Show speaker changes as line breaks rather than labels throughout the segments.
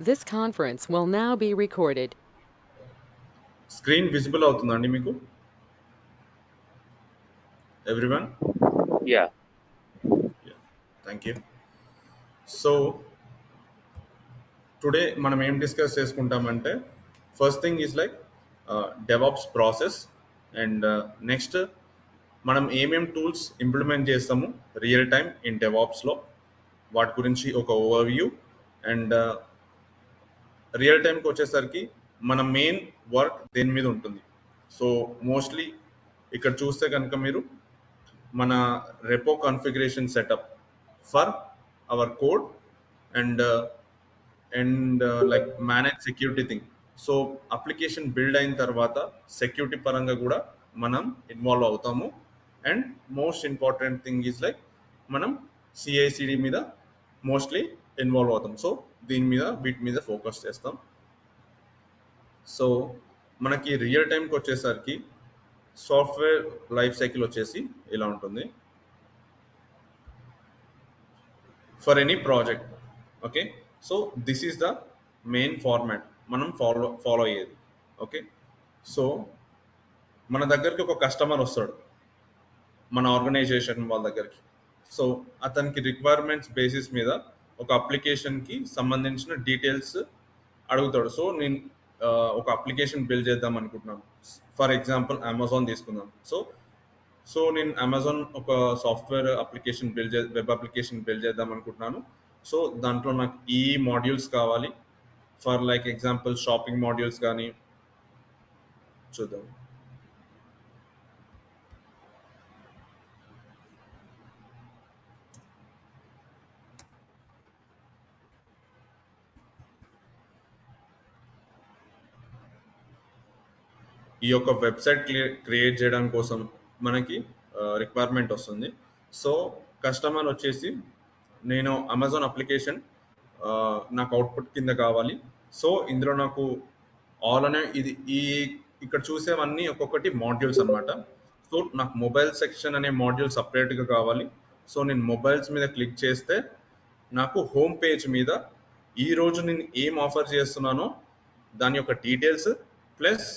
This conference will now be recorded.
Screen visible అవుతుందండి మీకు everyone?
Yeah.
Thank you. So today మనం ఏం discuss చేసుకుంటామంటే first thing is like DevOps process and next మనం ఏమేం tools implement చేస్తాము real time in డెవాప్స్లో వాటి గురించి ఒక ఓవర్వ్యూ. అండ్ రియల్ టైంకి వచ్చేసరికి మన మెయిన్ వర్క్ దేని మీద ఉంటుంది. సో మోస్ట్లీ ఇక్కడ చూస్తే కనుక మీరు మన repo configuration setup for hour code and like manage security thing. So application build అయిన తర్వాత సెక్యూరిటీ పరంగా కూడా మనం ఇన్వాల్వ్ అవుతాము. And most important thing is like మనం సిఐసిడి మీద మోస్ట్లీ ఇన్వాల్వ్ అవుతాం. సో వీటి మీద ఫోకస్ చేస్తాం. సో మనకి రియల్ టైంకి వచ్చేసరికి సాఫ్ట్వేర్ లైఫ్ సైకిల్ వచ్చేసి ఇలా ఉంటుంది for any project. Okay, so this is the main format మనం ఫాలో అయ్యేది. ఓకే, సో మన దగ్గరికి ఒక కస్టమర్ వస్తాడు మన ఆర్గనైజేషన్ వాళ్ళ దగ్గరికి. సో అతనికి రిక్వైర్మెంట్స్ బేసిస్ మీద ఒక అప్లికేషన్కి సంబంధించిన డీటెయిల్స్ అడుగుతాడు. సో నేను ఒక అప్లికేషన్ బిల్డ్ చేద్దాం అనుకుంటున్నాను. ఫర్ ఎగ్జాంపుల్ అమెజాన్ తీసుకుందాం. సో నేను అమెజాన్ ఒక software application web application build చేద్దాం అనుకుంటున్నాను. సో దాంట్లో నాకు ఈ మాడ్యూల్స్ కావాలి. For like example shopping modules కానీ చూద్దాం. ఈ యొక్క వెబ్సైట్ క్రియేట్ చేయడం కోసం మనకి రిక్వైర్మెంట్ వస్తుంది. సో కస్టమర్ వచ్చేసి నేను అమెజాన్ అప్లికేషన్ నాకు అవుట్పుట్ కింద కావాలి. సో ఇందులో నాకు ఆల్ అనే ఇక్కడ చూసేవన్నీ ఒక్కొక్కటి మాడ్యూల్స్ అనమాట. సో నాకు మొబైల్ సెక్షన్ అనే మాడ్యూల్ సపరేట్గా కావాలి. సో నేను మొబైల్స్ మీద క్లిక్ చేస్తే నాకు హోమ్ పేజ్ మీద ఈరోజు నేను ఏం ఆఫర్ చేస్తున్నానో దాని యొక్క డీటెయిల్స్ ప్లస్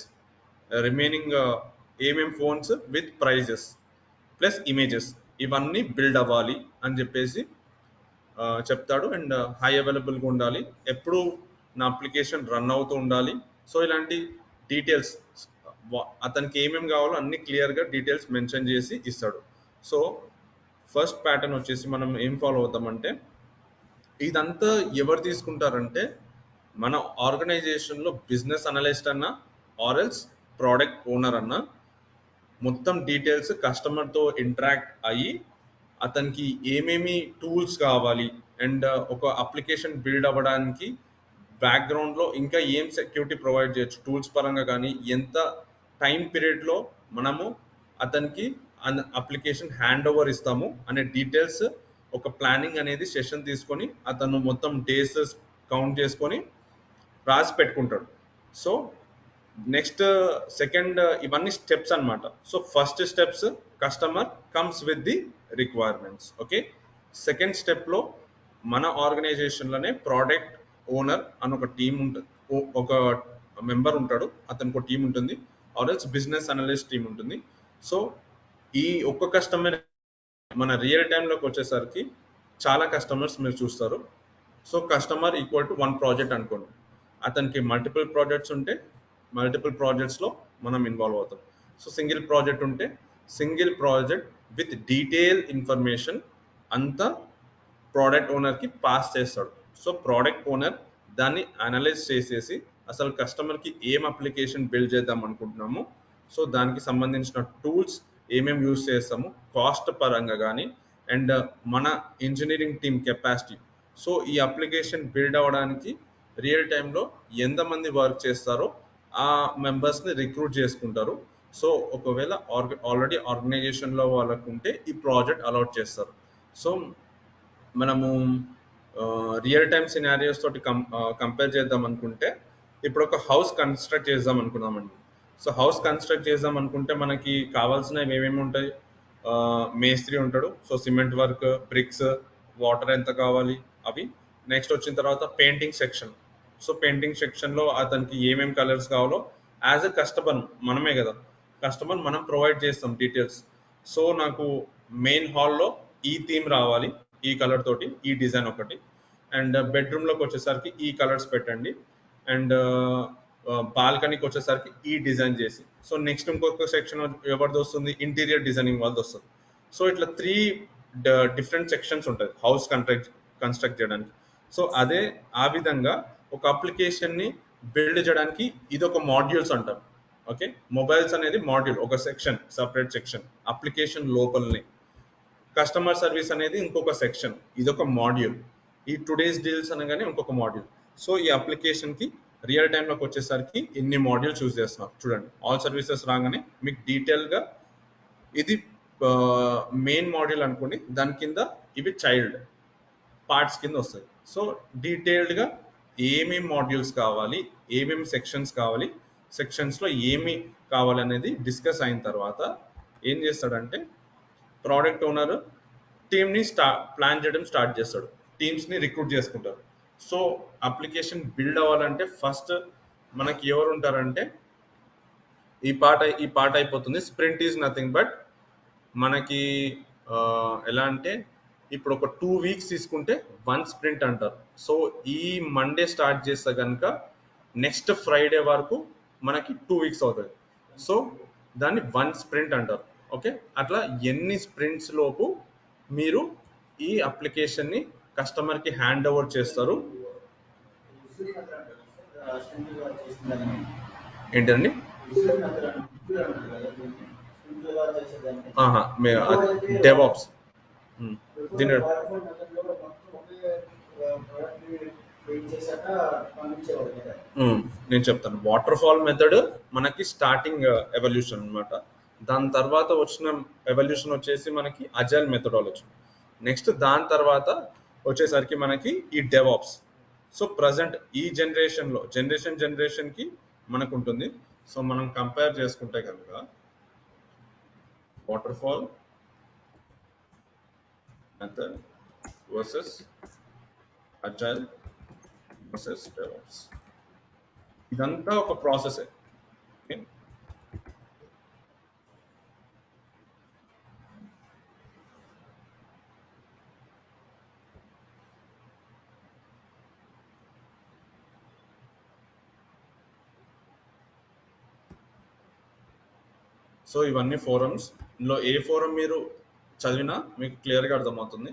రిమైనింగ్ ఏమేం phones with prices plus images ఇవన్నీ బిల్డ్ అవ్వాలి అని చెప్పేసి చెప్తాడు. అండ్ హై అవైలబుల్గా ఉండాలి, ఎప్పుడు నా అప్లికేషన్ రన్ అవుతూ ఉండాలి. సో ఇలాంటి డీటెయిల్స్ అతనికి ఏమేమి కావాలో అన్ని క్లియర్గా డీటెయిల్స్ మెన్షన్ చేసి ఇస్తాడు. సో ఫస్ట్ ప్యాటర్న్ వచ్చేసి మనం ఏం ఫాలో అవుతామంటే ఇదంతా ఎవరు తీసుకుంటారంటే మన ఆర్గనైజేషన్లో బిజినెస్ అనలిస్ట్ అన్న ఆర్ఎల్స్ ప్రోడక్ట్ ఓనర్ అన్న మొత్తం డీటెయిల్స్ కస్టమర్తో ఇంటరాక్ట్ అయ్యి అతనికి ఏమేమి టూల్స్ కావాలి అండ్ ఒక అప్లికేషన్ బిల్డ్ అవ్వడానికి బ్యాక్గ్రౌండ్లో ఇంకా ఏం సెక్యూరిటీ ప్రొవైడ్ చేయొచ్చు టూల్స్ పరంగా కానీ ఎంత టైం పీరియడ్లో మనము అతనికి అప్లికేషన్ హ్యాండ్ ఓవర్ ఇస్తాము అనే డీటెయిల్స్ ఒక ప్లానింగ్ అనేది సెషన్ తీసుకొని అతను మొత్తం డేస్ కౌంట్ చేసుకొని రాసి పెట్టుకుంటాడు. సో నెక్స్ట్ సెకండ్ ఇవన్నీ స్టెప్స్ అనమాట. So first steps customer comes with the requirements. Okay, second స్టెప్లో మన ఆర్గనైజేషన్లోనే ప్రోడక్ట్ ఓనర్ అని ఒక టీం ఉంటుంది, ఒక మెంబర్ ఉంటాడు, అతనికి ఒక టీం ఉంటుంది, ఆర్ఎల్స్ బిజినెస్ అనలిస్ట్ టీం ఉంటుంది. సో ఈ ఒక్క కస్టమర్ మన రియల్ టైంలోకి వచ్చేసరికి చాలా కస్టమర్స్ మీరు చూస్తారు. So customer equal to one project అనుకోండి. అతనికి మల్టిపుల్ ప్రాజెక్ట్స్ ఉంటే మల్టిపుల్ ప్రాజెక్ట్స్లో మనం ఇన్వాల్వ్ అవుతాం. సో సింగిల్ ప్రాజెక్ట్ ఉంటే single project with detail information అంతా ప్రోడక్ట్ ఓనర్కి పాస్ చేస్తాడు. సో ప్రోడక్ట్ ఓనర్ దాన్ని అనలైజ్ చేసేసి అసలు కస్టమర్కి ఏం అప్లికేషన్ బిల్డ్ చేద్దాం అనుకుంటున్నాము, సో దానికి సంబంధించిన టూల్స్ ఏమేమి యూజ్ చేస్తాము కాస్ట్ పరంగా కానీ అండ్ మన ఇంజనీరింగ్ టీమ్ కెపాసిటీ. సో ఈ అప్లికేషన్ బిల్డ్ అవ్వడానికి రియల్ టైంలో ఎంతమంది వర్క్ చేస్తారో ఆ మెంబర్స్ని రిక్రూట్ చేసుకుంటారు. సో ఒకవేళ ఆల్రెడీ ఆర్గనైజేషన్లో వాళ్ళకు ఉంటే ఈ ప్రాజెక్ట్ అలాట్ చేస్తారు. సో మనము రియల్ టైమ్ సినారియోస్ తోటి కంపేర్ చేద్దాం అనుకుంటే ఇప్పుడు ఒక హౌస్ కన్స్ట్రక్ట్ చేద్దాం అనుకున్నామండి. సో హౌస్ కన్స్ట్రక్ట్ చేద్దాం అనుకుంటే మనకి కావాల్సినవి ఏమేమి ఉంటాయి? మేస్త్రి ఉంటాడు, so cement work, bricks, water ఎంత కావాలి అవి. నెక్స్ట్ వచ్చిన తర్వాత పెయింటింగ్ సెక్షన్, సో పెయింటింగ్ సెక్షన్లో అతనికి ఏమేమి కలర్స్ కావాలో యాజ్ ఎ కస్టమర్ మనమే కదా, కస్టమర్ మనం ప్రొవైడ్ చేస్తాం డీటెయిల్స్. సో నాకు మెయిన్ హాల్లో ఈ థీమ్ రావాలి, ఈ కలర్ తోటి ఈ డిజైన్ ఒకటి, అండ్ బెడ్రూమ్లోకి వచ్చేసరికి ఈ కలర్స్ పెట్టండి, అండ్ బాల్కనీకి వచ్చేసరికి ఈ డిజైన్ చేసి. సో నెక్స్ట్ ఇంకొక సెక్షన్ ఎవరిది వస్తుంది, ఇంటీరియర్ డిజైనింగ్ వాళ్ళది వస్తుంది. సో ఇట్లా 3 డిఫరెంట్ సెక్షన్స్ ఉంటాయి హౌస్ కన్స్ట్రక్ట్ చేయడానికి. సో అదే ఆ విధంగా ఒక అప్లికేషన్ని బిల్డ్ చేయడానికి ఇది ఒక మాడ్యూల్స్ అంటాం. ఓకే, మొబైల్స్ అనేది మాడ్యూల్, ఒక సెక్షన్, సపరేట్ సెక్షన్ అప్లికేషన్ లోపలనే. కస్టమర్ సర్వీస్ అనేది ఇంకొక సెక్షన్, ఇదొక మాడ్యూల్. ఈ టుడేస్ డీల్స్ అనగానే ఇంకొక మాడ్యూల్. సో ఈ అప్లికేషన్కి రియల్ టైంలోకి వచ్చేసరికి ఇన్ని మాడ్యూల్స్ యూజ్ చేస్తున్నారు. చూడండి, ఆల్ సర్వీసెస్ రాగానే మీకు డీటెయిల్గా ఇది మెయిన్ మాడ్యూల్ అనుకోండి, దాని కింద ఇవి చైల్డ్ పార్ట్స్ కింద వస్తాయి. సో డీటెయిల్డ్గా ఏమేమి మాడ్యూల్స్ కావాలి, ఏమేమి సెక్షన్స్ కావాలి, సెక్షన్స్లో ఏమి కావాలి అనేది డిస్కస్ అయిన తర్వాత ఏం చేస్తాడంటే ప్రోడక్ట్ ఓనర్ టీమ్ని ప్లాన్ చేయడం స్టార్ట్ చేస్తాడు, టీమ్స్ని రిక్రూట్ చేసుకుంటారు. సో అప్లికేషన్ బిల్డ్ అవ్వాలంటే ఫస్ట్ మనకి ఎవరు ఉంటారంటే ఈ పార్ట్ అయిపోతుంది. స్ప్రింట్ ఈజ్ నథింగ్ బట్ మనకి ఎలా అంటే ఇప్పుడు ఒక 2 వీక్స్ తీసుకుంటే 1 స్ప్రింట్ అంటారు. సో ఈ మండే స్టార్ట్ చేస్తే కనుక నెక్స్ట్ ఫ్రైడే వరకు మనకి 2 వీక్స్ అవుతుంది. సో దాన్ని 1 స్ప్రింట్ అంటారు. ఓకే, అట్లా ఎన్ని స్ప్రింట్స్ లోపు మీరు ఈ అప్లికేషన్ని కస్టమర్కి హ్యాండ్ ఓవర్ చేస్తారు. ఏంటండి, డెవాప్స్ దీని నేను చెప్తాను. వాటర్ ఫాల్ మెథడ్ మనకి స్టార్టింగ్ ఎవల్యూషన్ అన్నమాట. దాని తర్వాత వచ్చిన ఎవల్యూషన్ వచ్చేసి మనకి అజైల్ మెథడాలజీ. నెక్స్ట్ దాని తర్వాత వచ్చేసరికి మనకి ఈ డెవాప్స్. సో ప్రజెంట్ ఈ జనరేషన్లో జనరేషన్కి మనకు ఉంటుంది. సో మనం కంపేర్ చేసుకుంటే కనుక water fall method versus agile versus DevOps, ఇదంతా ఒక ప్రాసెస్. సో ఇవన్నీ ఫోరమ్స్. ఇందులో ఏ ఫోరం మీరు చదివినా మీకు క్లియర్గా అర్థమవుతుంది.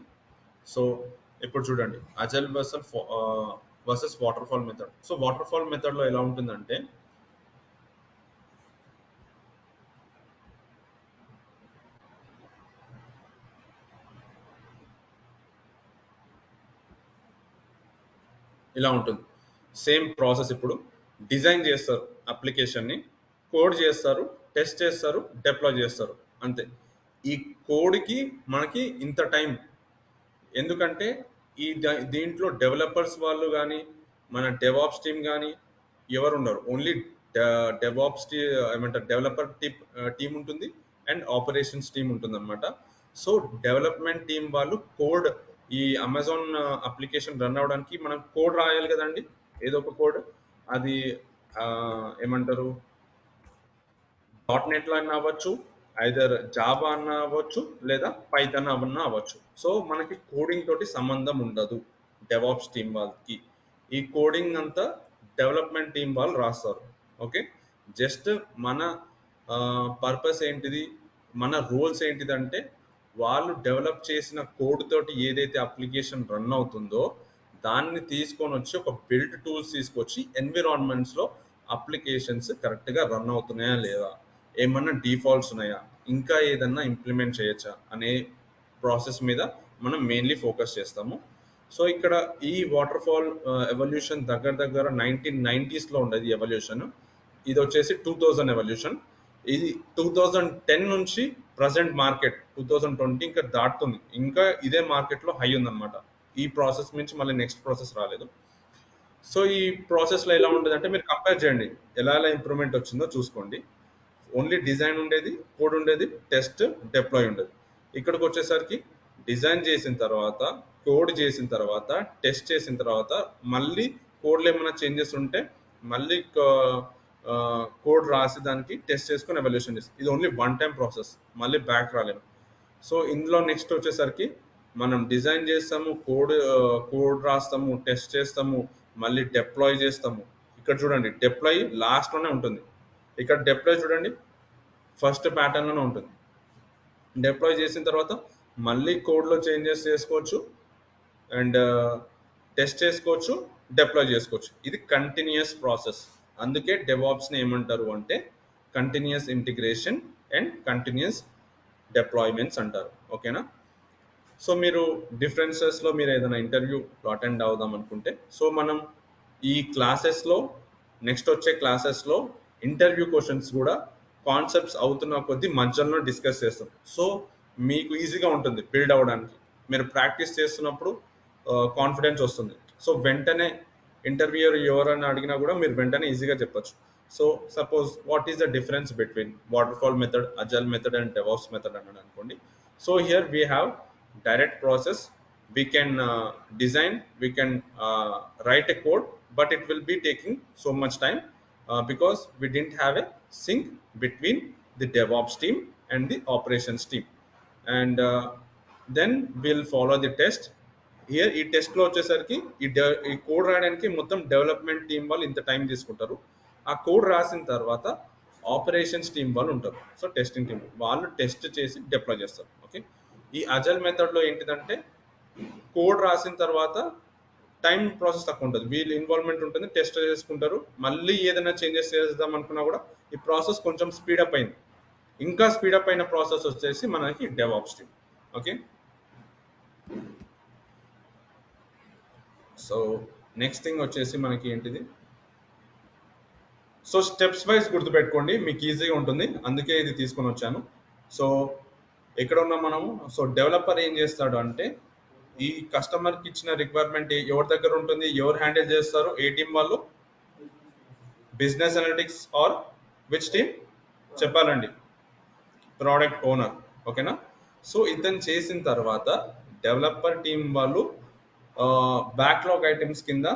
సో ఇప్పుడు చూడండి, agile versus water fall method. So water fall మెథడ్లో ఎలా ఉంటుందంటే ఇలా ఉంటుంది. Same process. ఇప్పుడు డిజైన్ చేస్తారు అప్లికేషన్ని, కోడ్ చేస్తారు, టెస్ట్ చేస్తారు, డిప్లాయ్ చేస్తారు, అంతే. ఈ కోడ్కి మనకి ఇంత టైం, ఎందుకంటే దీంట్లో డెవలపర్స్ వాళ్ళు కానీ మన డెవాప్స్ టీమ్ కానీ ఎవరు ఉండరు. ఓన్లీ డెవాప్స్ ఏమంటారు డెవలపర్ టీమ్ ఉంటుంది అండ్ ఆపరేషన్స్ టీమ్ ఉంటుంది అనమాట. సో డెవలప్మెంట్ టీం వాళ్ళు కోడ్, ఈ అమెజాన్ అప్లికేషన్ రన్ అవడానికి మనం కోడ్ రాయాలి కదండి, ఏదో ఒక కోడ్. అది ఏమంటారు .NET లో అన్నా అవ్వచ్చు, ఐదర్ జావా అన్నా అవ్వచ్చు, లేదా పైథాన్ అన్నా అవ్వచ్చు. సో మనకి కోడింగ్ తోటి సంబంధం ఉండదు డెవాప్స్ టీం వాళ్ళకి. ఈ కోడింగ్ అంతా డెవలప్మెంట్ టీం వాళ్ళు రాస్తారు. ఓకే, జస్ట్ మన పర్పస్ ఏంటిది, మన రోల్స్ ఏంటిదంటే వాళ్ళు డెవలప్ చేసిన కోడ్ తోటి ఏదైతే అప్లికేషన్ రన్ అవుతుందో దాన్ని తీసుకొని వచ్చి ఒక బిల్డ్ టూల్స్ తీసుకొచ్చి ఎన్విరాన్మెంట్స్లో అప్లికేషన్స్ కరెక్ట్గా రన్ అవుతున్నాయా లేదా, ఏమన్నా డిఫాల్ట్స్ ఉన్నాయా, ఇంకా ఏదన్నా ఇంప్లిమెంట్ చేయొచ్చా అనే ప్రాసెస్ మీద మనం మెయిన్లీ ఫోకస్ చేస్తాము. సో ఇక్కడ ఈ వాటర్ ఫాల్ ఎవల్యూషన్ దగ్గర 1990s ఉండేది ఎవల్యూషన్. ఇది వచ్చేసి 2000 ఎవల్యూషన్. ఇది 2010 నుంచి ప్రజెంట్ మార్కెట్ 2020 ఇంకా దాటుతుంది, ఇంకా ఇదే మార్కెట్లో హై ఉందన్నమాట. ఈ ప్రాసెస్ నుంచి మళ్ళీ నెక్స్ట్ ప్రాసెస్ రాలేదు. సో ఈ ప్రాసెస్లో ఎలా ఉండేది అంటే మీరు కంపేర్ చేయండి, ఎలా ఇంప్రూవ్మెంట్ వచ్చిందో చూసుకోండి. ఓన్లీ డిజైన్ ఉండేది, కోడ్ ఉండేది, టెస్ట్, డిప్లాయ్ ఉండేది. ఇక్కడికి వచ్చేసరికి డిజైన్ చేసిన తర్వాత, కోడ్ చేసిన తర్వాత, టెస్ట్ చేసిన తర్వాత మళ్ళీ కోడ్లో ఏమైనా చేంజెస్ ఉంటే మళ్ళీ కోడ్ రాసి దానికి టెస్ట్ చేసుకొని ఎవల్యూషన్ చేస్తాం. ఇది ఓన్లీ వన్ టైం ప్రాసెస్, మళ్ళీ బ్యాక్ రాలేము. సో ఇందులో నెక్స్ట్ వచ్చేసరికి మనం డిజైన్ చేస్తాము, కోడ్ రాస్తాము, టెస్ట్ చేస్తాము, మళ్ళీ డిప్లాయ్ చేస్తాము. ఇక్కడ చూడండి డిప్లాయ్ లాస్ట్లోనే ఉంటుంది. ఇక్కడ డిప్లాయ్ చూడండి ఫస్ట్ ప్యాటర్న్లోనే ఉంటుంది. డిప్లాయ్ చేసిన తర్వాత మళ్ళీ కోడ్లో చేంజెస్ చేసుకోవచ్చు అండ్ టెస్ట్ చేసుకోవచ్చు, డిప్లాయ్ చేసుకోవచ్చు. ఇది కంటిన్యూస్ ప్రాసెస్. అందుకే డెవాప్స్ని ఏమంటారు అంటే continuous integration and continuous deployments అంటారు. ఓకేనా? సో మీరు డిఫరెన్సెస్లో మీరు ఏదైనా ఇంటర్వ్యూ అటెండ్ అవుదాం అనుకుంటే, సో మనం ఈ క్లాసెస్లో నెక్స్ట్ వచ్చే క్లాసెస్లో ఇంటర్వ్యూ క్వశ్చన్స్ కూడా కాన్సెప్ట్స్ అవుతున్న కొద్దీ మధ్యలో డిస్కస్ చేస్తాం. సో మీకు ఈజీగా ఉంటుంది బిల్డ్ అవ్వడానికి. మీరు ప్రాక్టీస్ చేస్తున్నప్పుడు కాన్ఫిడెన్స్ వస్తుంది. సో వెంటనే ఇంటర్వ్యూయర్ ఎవరైనా అడిగినా కూడా మీరు వెంటనే ఈజీగా చెప్పచ్చు. So suppose what is the difference between waterfall method, agile method and DevOps method అన్నాడు అనుకోండి. So here we have direct process. We can design, we can write a code, but it will be taking so much time because we didn't have a sync between the DevOps team and the operations team. And then we'll follow the test. Here ఈ టెస్ట్లో వచ్చేసరికి ఈ code రాయడానికి మొత్తం development team వాళ్ళు ఇంత time తీసుకుంటారు. ఆ కోడ్ రాసిన తర్వాత ఆపరేషన్స్ టీం వాళ్ళు ఉంటారు. సో టెస్టింగ్ టీం వాళ్ళు టెస్ట్ చేసి డిప్లాయ్ చేస్తారు. ఓకే, ఈ అజైల్ మెథడ్లో ఏంటిదంటే కోడ్ రాసిన తర్వాత టైం ప్రాసెస్ తక్కువ ఉంటుంది, వీళ్ళు ఇన్వాల్వ్మెంట్ ఉంటుంది, టెస్ట్ చేసుకుంటారు, మళ్ళీ ఏదైనా చేంజెస్ చేద్దాం అనుకున్నా కూడా ఈ ప్రాసెస్ కొంచెం స్పీడప్ అయింది. ఇంకా స్పీడప్ అయిన ప్రాసెస్ వచ్చేసి మనకి DevOps team. Okay, so next thing వచ్చేసి మనకి ఏంటిది, సో స్టెప్స్ వైజ్ గుర్తుపెట్టుకోండి, మీకు ఈజీగా ఉంటుంది, అందుకే ఇది తీసుకొని వచ్చాను. సో ఎక్కడ ఉన్నాం మనము? సో డెవలపర్ ఏం చేస్తాడు అంటే ఈ కస్టమర్కి ఇచ్చిన రిక్వైర్మెంట్ ఎవరి దగ్గర ఉంటుంది, ఎవరు హ్యాండిల్ చేస్తారు, ఏ టీం వాళ్ళు? Business analytics or which team చెప్పాలండి? Product owner. ఓకేనా? సో ఇతను చేసిన తర్వాత డెవలపర్ టీం వాళ్ళు బ్యాక్లాగ్ ఐటమ్స్ కింద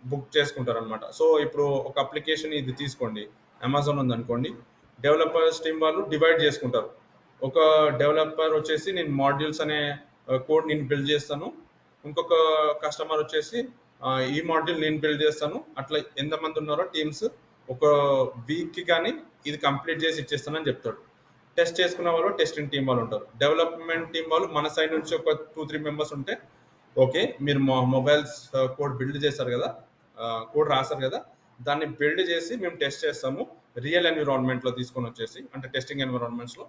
బుక్ చేసుకుంటారు అనమాట. సో ఇప్పుడు ఒక అప్లికేషన్ ఇది తీసుకోండి, అమెజాన్ ఉందనుకోండి, డెవలపర్స్ టీం వాళ్ళు డివైడ్ చేసుకుంటారు. ఒక డెవలపర్ వచ్చేసి నేను మాడ్యూల్స్ అనే కోడ్ నేను బిల్డ్ చేస్తాను, ఇంకొక కస్టమర్ వచ్చేసి ఈ మాడ్యూల్ నేను బిల్డ్ చేస్తాను. అట్లా ఎంతమంది ఉన్నారో టీమ్స్ ఒక వీక్కి కానీ ఇది కంప్లీట్ చేసి ఇచ్చేస్తానని చెప్తాడు. టెస్ట్ చేసుకున్న వాళ్ళు టెస్టింగ్ టీం వాళ్ళు ఉంటారు. డెవలప్మెంట్ టీం వాళ్ళు మన సైడ్ నుంచి ఒక 2-3 మెంబర్స్ ఉంటే, ఓకే మీరు మొబైల్స్ కోడ్ బిల్డ్ చేస్తారు కదా, కోడ్ రాస్తారు కదా, దాన్ని బిల్డ్ చేసి మేము టెస్ట్ చేస్తాము రియల్ ఎన్విరాన్మెంట్లో తీసుకొని వచ్చేసి, అంటే టెస్టింగ్ ఎన్విరాన్మెంట్స్లో.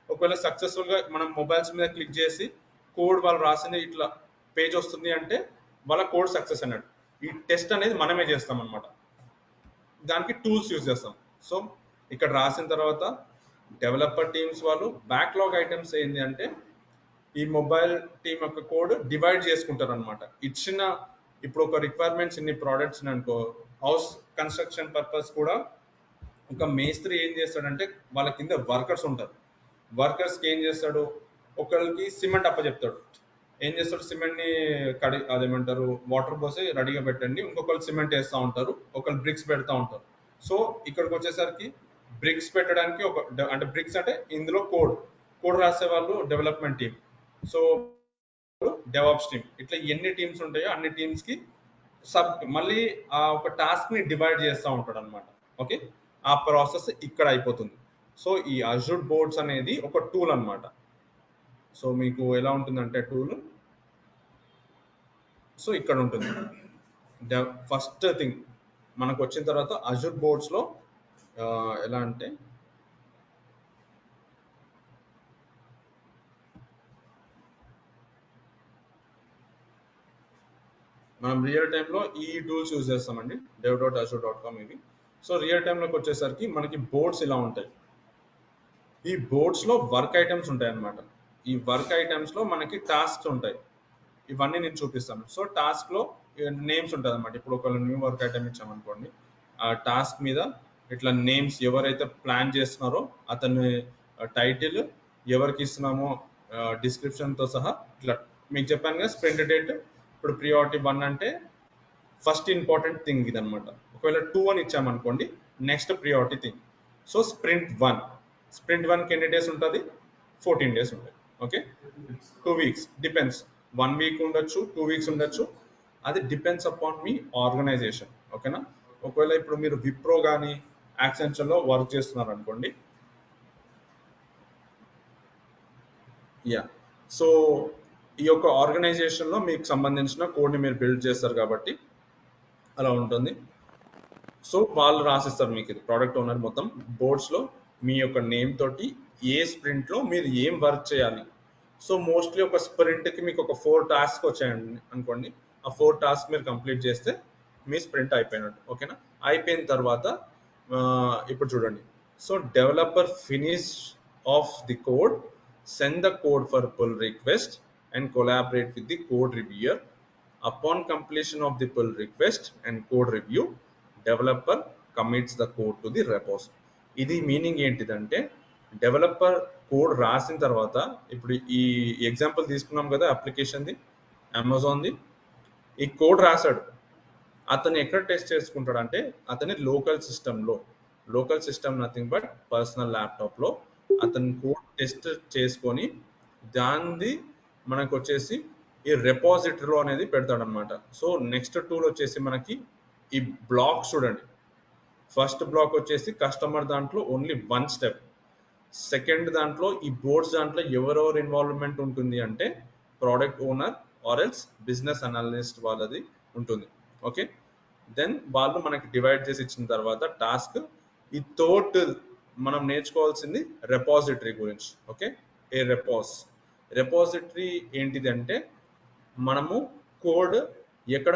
ఒకవేళ సక్సెస్ఫుల్గా మనం మొబైల్స్ మీద క్లిక్ చేసి కోడ్ వాళ్ళు రాసింది ఇట్లా పేజ్ వస్తుంది అంటే వాళ్ళ కోడ్ సక్సెస్ అన్నట్టు. ఈ టెస్ట్ అనేది మనమే చేస్తాం అనమాట, దానికి టూల్స్ యూజ్ చేస్తాం. సో ఇక్కడ రాసిన తర్వాత డెవలపర్ టీమ్స్ వాళ్ళు బ్యాక్లాగ్ ఐటమ్స్ ఏంటి అంటే ఈ మొబైల్ టీమ్ యొక్క కోడ్ డివైడ్ చేసుకుంటారు అనమాట. ఇచ్చిన ఇప్పుడు ఒక రిక్వైర్మెంట్స్ ఇన్ని ప్రోడక్ట్స్ అనుకో, హౌస్ కన్స్ట్రక్షన్ పర్పస్ కూడా ఒక మేస్త్రి ఏం చేస్తాడంటే వాళ్ళ కింద వర్కర్స్ ఉంటారు. వర్కర్స్కి ఏం చేస్తాడు, ఒకరికి సిమెంట్ అప్పచెప్తాడు. ఏం చేస్తాడు, సిమెంట్ని అదేమంటారు వాటర్ పోసి రెడీగా పెట్టండి, ఇంకొకరు సిమెంట్ వేస్తూ ఉంటారు, ఒకరు బ్రిక్స్ పెడతా ఉంటారు. సో ఇక్కడికి వచ్చేసరికి బ్రిక్స్ పెట్టడానికి అంటే బ్రిక్స్ అంటే ఇందులో కోడ్ రాసే వాళ్ళు development team, so DevOps team. ఇట్లా ఎన్ని టీమ్స్ ఉంటాయో అన్ని టీమ్స్కి మళ్ళీ ఆ ఒక టాస్క్ని డివైడ్ చేస్తూ ఉంటాడు అనమాట. ఓకే, ఆ ప్రాసెస్ ఇక్కడ అయిపోతుంది. సో ఈ అజూర్ బోర్డ్స్ అనేది ఒక టూల్ అనమాట. సో మీకు ఎలా ఉంటుందంటే టూల్, సో ఇక్కడ ఉంటుంది. ఫస్ట్ థింగ్ మనకు వచ్చిన తర్వాత అజూర్ బోర్డ్స్లో ఎలా అంటే మనం రియల్ టైంలో ఈ టూల్స్ యూజ్ చేస్తామండి, dev.azure.com ఇవి. సో రియల్ టైంలోకి వచ్చేసరికి మనకి బోర్డ్స్ ఇలా ఉంటాయి. ఈ బోర్డ్స్లో వర్క్ ఐటమ్స్ ఉంటాయి అన్నమాట. ఈ వర్క్ ఐటమ్స్లో మనకి టాస్క్స్ ఉంటాయి, ఇవన్నీ నేను చూపిస్తాను. సో టాస్క్లో నేమ్స్ ఉంటుంది అనమాట. ఇప్పుడు ఒక న్యూ వర్క్ ఐటమ్ ఇచ్చామనుకోండి, ఆ టాస్క్ మీద ఇట్లా నేమ్స్ ఎవరైతే ప్లాన్ చేస్తున్నారో అతని టైటిల్, ఎవరికి ఇస్తున్నామో డిస్క్రిప్షన్తో సహా ఇట్లా మీకు చెప్పాను కదా. స్ప్రింట్ డేట్ ఇప్పుడు ప్రియారిటీ 1 అంటే ఫస్ట్ ఇంపార్టెంట్ థింగ్ ఇదనమాట. ఒకవేళ 2 అని ఇచ్చామనుకోండి, next priority thing. So sprint 1కి ఎన్ని డేస్ ఉంటుంది? 14 డేస్ ఉంటాయి. Okay, 2 weeks depends. 1 వీక్ ఉండొచ్చు, 2 వీక్స్ ఉండొచ్చు. అది డిపెండ్స్ అపాన్ మీ ఆర్గనైజేషన్. ఓకేనా? ఒకవేళ ఇప్పుడు మీరు విప్రో కానీ యాక్సెంచర్లో వర్క్ చేస్తున్నారు అనుకోండి, యా, సో ఈ యొక్క ఆర్గనైజేషన్లో మీకు సంబంధించిన కోడ్ని మీరు బిల్డ్ చేస్తారు కాబట్టి అలా ఉంటుంది. సో వాళ్ళు రాసిస్తారు మీకు, ఇది ప్రోడక్ట్ ఓనర్ మొత్తం బోర్డ్స్లో మీ యొక్క నేమ్ తోటి ఏ స్ప్రింట్లో మీరు ఏం వర్క్ చేయాలి. సో మోస్ట్లీ ఒక స్ప్రింట్కి మీకు ఒక 4 టాస్క్ వచ్చాయండి అనుకోండి, ఆ 4 టాస్క్ మీరు కంప్లీట్ చేస్తే మీ స్ప్రింట్ అయిపోయినట్టు. ఓకేనా? అయిపోయిన తర్వాత ఇప్పుడు చూడండి, so developer finish of the code, send the code for pull request and collaborate with the code reviewer. Upon completion of the pull request and code review, developer commits the code to the repos. ఇది meaning ఏంటిదంటే, developer code రాసిన తర్వాత, ఇప్పుడు ఈ example తీసుకున్నాం కదా అప్లికేషన్ది, అమెజాన్ది, ఈ code రాశాడు, అతను ఎక్కడ టెస్ట్ చేసుకుంటాడు అంటే అతని local system nothing but personal ల్యాప్టాప్లో అతను కోడ్ టెస్ట్ చేసుకొని దాన్ని మనకు వచ్చేసి ఈ రెపాజిటరీలో అనేది పెడతాడు అనమాట. సో నెక్స్ట్ టూల్ వచ్చేసి మనకి ఈ బ్లాక్ చూడండి. ఫస్ట్ బ్లాక్ వచ్చేసి కస్టమర్ దాంట్లో ఓన్లీ 1 స్టెప్. సెకండ్ దాంట్లో ఈ బోర్డ్స్ దాంట్లో ఎవరెవరు ఇన్వాల్వ్మెంట్ ఉంటుంది అంటే product owner or else business analyst వాళ్ళది ఉంటుంది. ఓకే, దెన్ వాళ్ళు మనకి డివైడ్ చేసి ఇచ్చిన తర్వాత టాస్క్, ఈ థర్డ్ మనం నేర్చుకోవాల్సింది రెపాజిటరీ గురించి. ఓకే, ఏ రెపాజిటరీ ఏంటిది అంటే మనము కోడ్ ఎక్కడ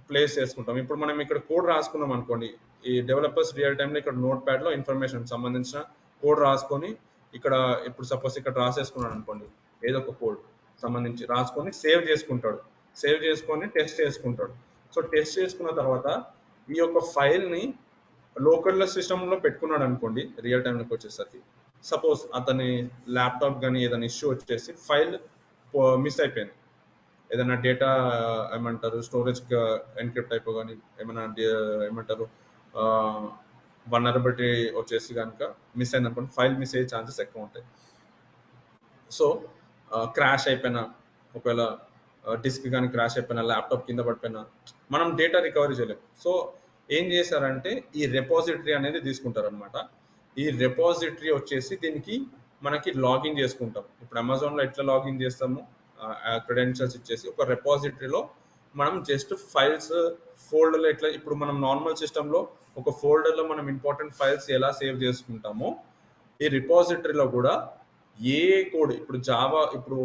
ప్లేస్ చేసుకుంటాం. ఇప్పుడు మనం ఇక్కడ కోడ్ రాసుకున్నాం అనుకోండి, ఈ డెవలపర్స్ రియల్ టైంలో ఇక్కడ నోట్ ప్యాడ్లో ఇన్ఫర్మేషన్ సంబంధించిన కోడ్ రాసుకొని ఇక్కడ, ఇప్పుడు సపోజ్ ఇక్కడ రాసేసుకున్నాడు అనుకోండి, ఏదో ఒక కోడ్ సంబంధించి రాసుకొని సేవ్ చేసుకొని టెస్ట్ చేసుకుంటాడు. సో టెస్ట్ చేసుకున్న తర్వాత ఈ యొక్క ఫైల్ని లోకల్ సిస్టంలో పెట్టుకున్నాడు అనుకోండి, రియల్ టైంలోకి వచ్చేసరికి సపోజ్ అతని ల్యాప్టాప్ కానీ ఏదైనా ఇష్యూ వచ్చేసి ఫైల్ మిస్ అయిపోయింది, ఏదైనా డేటా ఏమంటారు స్టోరేజ్ ఎన్క్రిప్ట్ అయిపో కానీ ఏమైనా ఏమంటారు వల్నరబిలిటీ వచ్చేసి కనుక మిస్ అయింది అనుకోండి, ఫైల్ మిస్ అయ్యే ఛాన్సెస్ ఎక్కువ ఉంటాయి. సో క్రాష్ అయిపోయినా, ఒకవేళ డిస్క్ కానీ క్రాష్ అయిపోయినా, ల్యాప్టాప్ కింద పడిపోయినా మనం డేటా రికవరీ చేయలేము. సో ఏం చేశారంటే ఈ రెపాజిటరీ అనేది తీసుకుంటారనమాట. ఈ రెపాజిటరీ వచ్చేసి దీనికి మనకి లాగిన్ చేసుకుంటాం. ఇప్పుడు అమెజాన్లో ఎట్లా లాగిన్ చేస్తాము, క్రెడెన్షియల్స్ ఇచ్చేసి ఒక రెపాజిటరీలో మనం జస్ట్ ఫైల్స్ ఫోల్డర్లో ఎట్లా, ఇప్పుడు మనం నార్మల్ సిస్టంలో ఒక ఫోల్డర్లో మనం ఇంపార్టెంట్ ఫైల్స్ ఎలా సేవ్ చేసుకుంటామో, ఈ రిపాజిటరీలో కూడా ఏ కోడ్, ఇప్పుడు జావా, ఇప్పుడు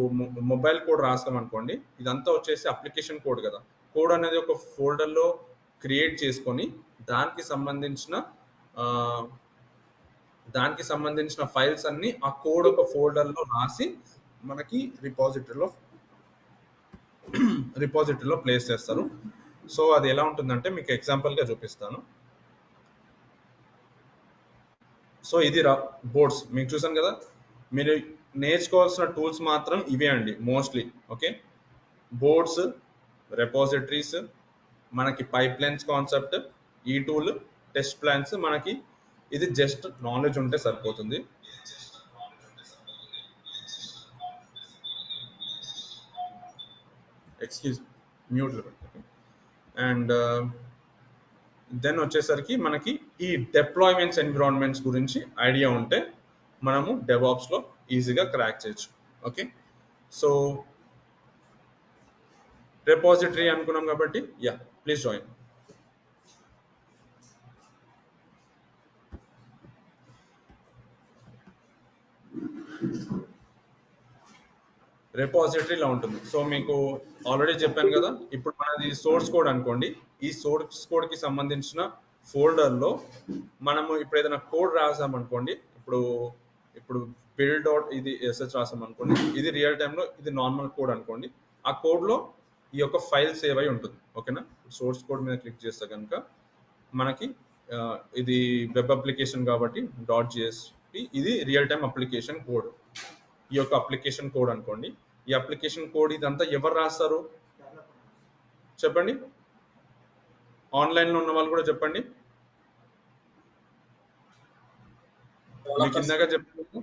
మొబైల్ కోడ్ రాస్తాం అనుకోండి, ఇదంతా వచ్చేసి అప్లికేషన్ కోడ్ కదా. కోడ్ అనేది ఒక ఫోల్డర్లో క్రియేట్ చేసుకొని దానికి సంబంధించిన ఫైల్స్ అన్ని ఆ కోడ్ ఒక ఫోల్డర్లో రాసి మనకి రిపాజిటరీలో ప్లేస్ చేస్తారు. సో అది ఎలా ఉంటుందంటే మీకు ఎగ్జాంపుల్గా చూపిస్తాను. సో ఇది బోర్డ్స్ మీకు చూసాను కదా, మీరు నేర్చుకోవాల్సిన టూల్స్ మాత్రం ఇవే అండి మోస్ట్లీ. ఓకే, బోర్డ్స్, రెపాజిటరీస్, మనకి పైప్ లైన్స్ కాన్సెప్ట్, ఈ టూల్, టెస్ట్ ప్లాన్స్, మనకి ఇది జస్ట్ నాలెడ్జ్ ఉంటే సరిపోతుంది. ఎక్స్క్యూజ్ మ్యూట్లో పెట్టండి. అండ్ దెన్ వచ్చేసరికి మనకి ఈ డిప్లాయ్మెంట్స్ ఎన్విరాన్మెంట్స్ గురించి ఐడియా ఉంటే మనము డెవాప్స్లో ఈజీగా క్రాక్ చేయొచ్చు. ఓకే, సో రెపాజిటరీ అనుకున్నాం కాబట్టి యా, ప్లీజ్ జాయిన్. రెపాజిటరీలో ఉంటుంది. సో మీకు ఆల్రెడీ చెప్పాను కదా, ఇప్పుడు మనది సోర్స్ కోడ్ అనుకోండి, ఈ సోర్స్ కోడ్కి సంబంధించిన ఫోల్డర్లో మనము ఇప్పుడు ఏదైనా కోడ్ రాసామనుకోండి, ఇప్పుడు బిల్డ్ డాట్ ఇది ఎస్హెచ్ రాసాం అనుకోండి, ఇది రియల్ టైంలో ఇది నార్మల్ కోడ్ అనుకోండి, ఆ కోడ్లో ఈ యొక్క ఫైల్ సేవ్ అయి ఉంటుంది. ఓకేనా, సోర్స్ కోడ్ మీద క్లిక్ చేస్తే కనుక మనకి ఇది వెబ్ అప్లికేషన్ కాబట్టి .jsp, ఇది రియల్ టైమ్ అప్లికేషన్ కోడ్. ఈ యొక్క అప్లికేషన్ కోడ్ అనుకోండి, ఈ అప్లికేషన్ కోడ్ ఇదంతా ఎవరు రాస్తారు చెప్పండి? ఆన్లైన్లో ఉన్న వాళ్ళు కూడా చెప్పండి. మీకు ఇందాక చెప్పాను,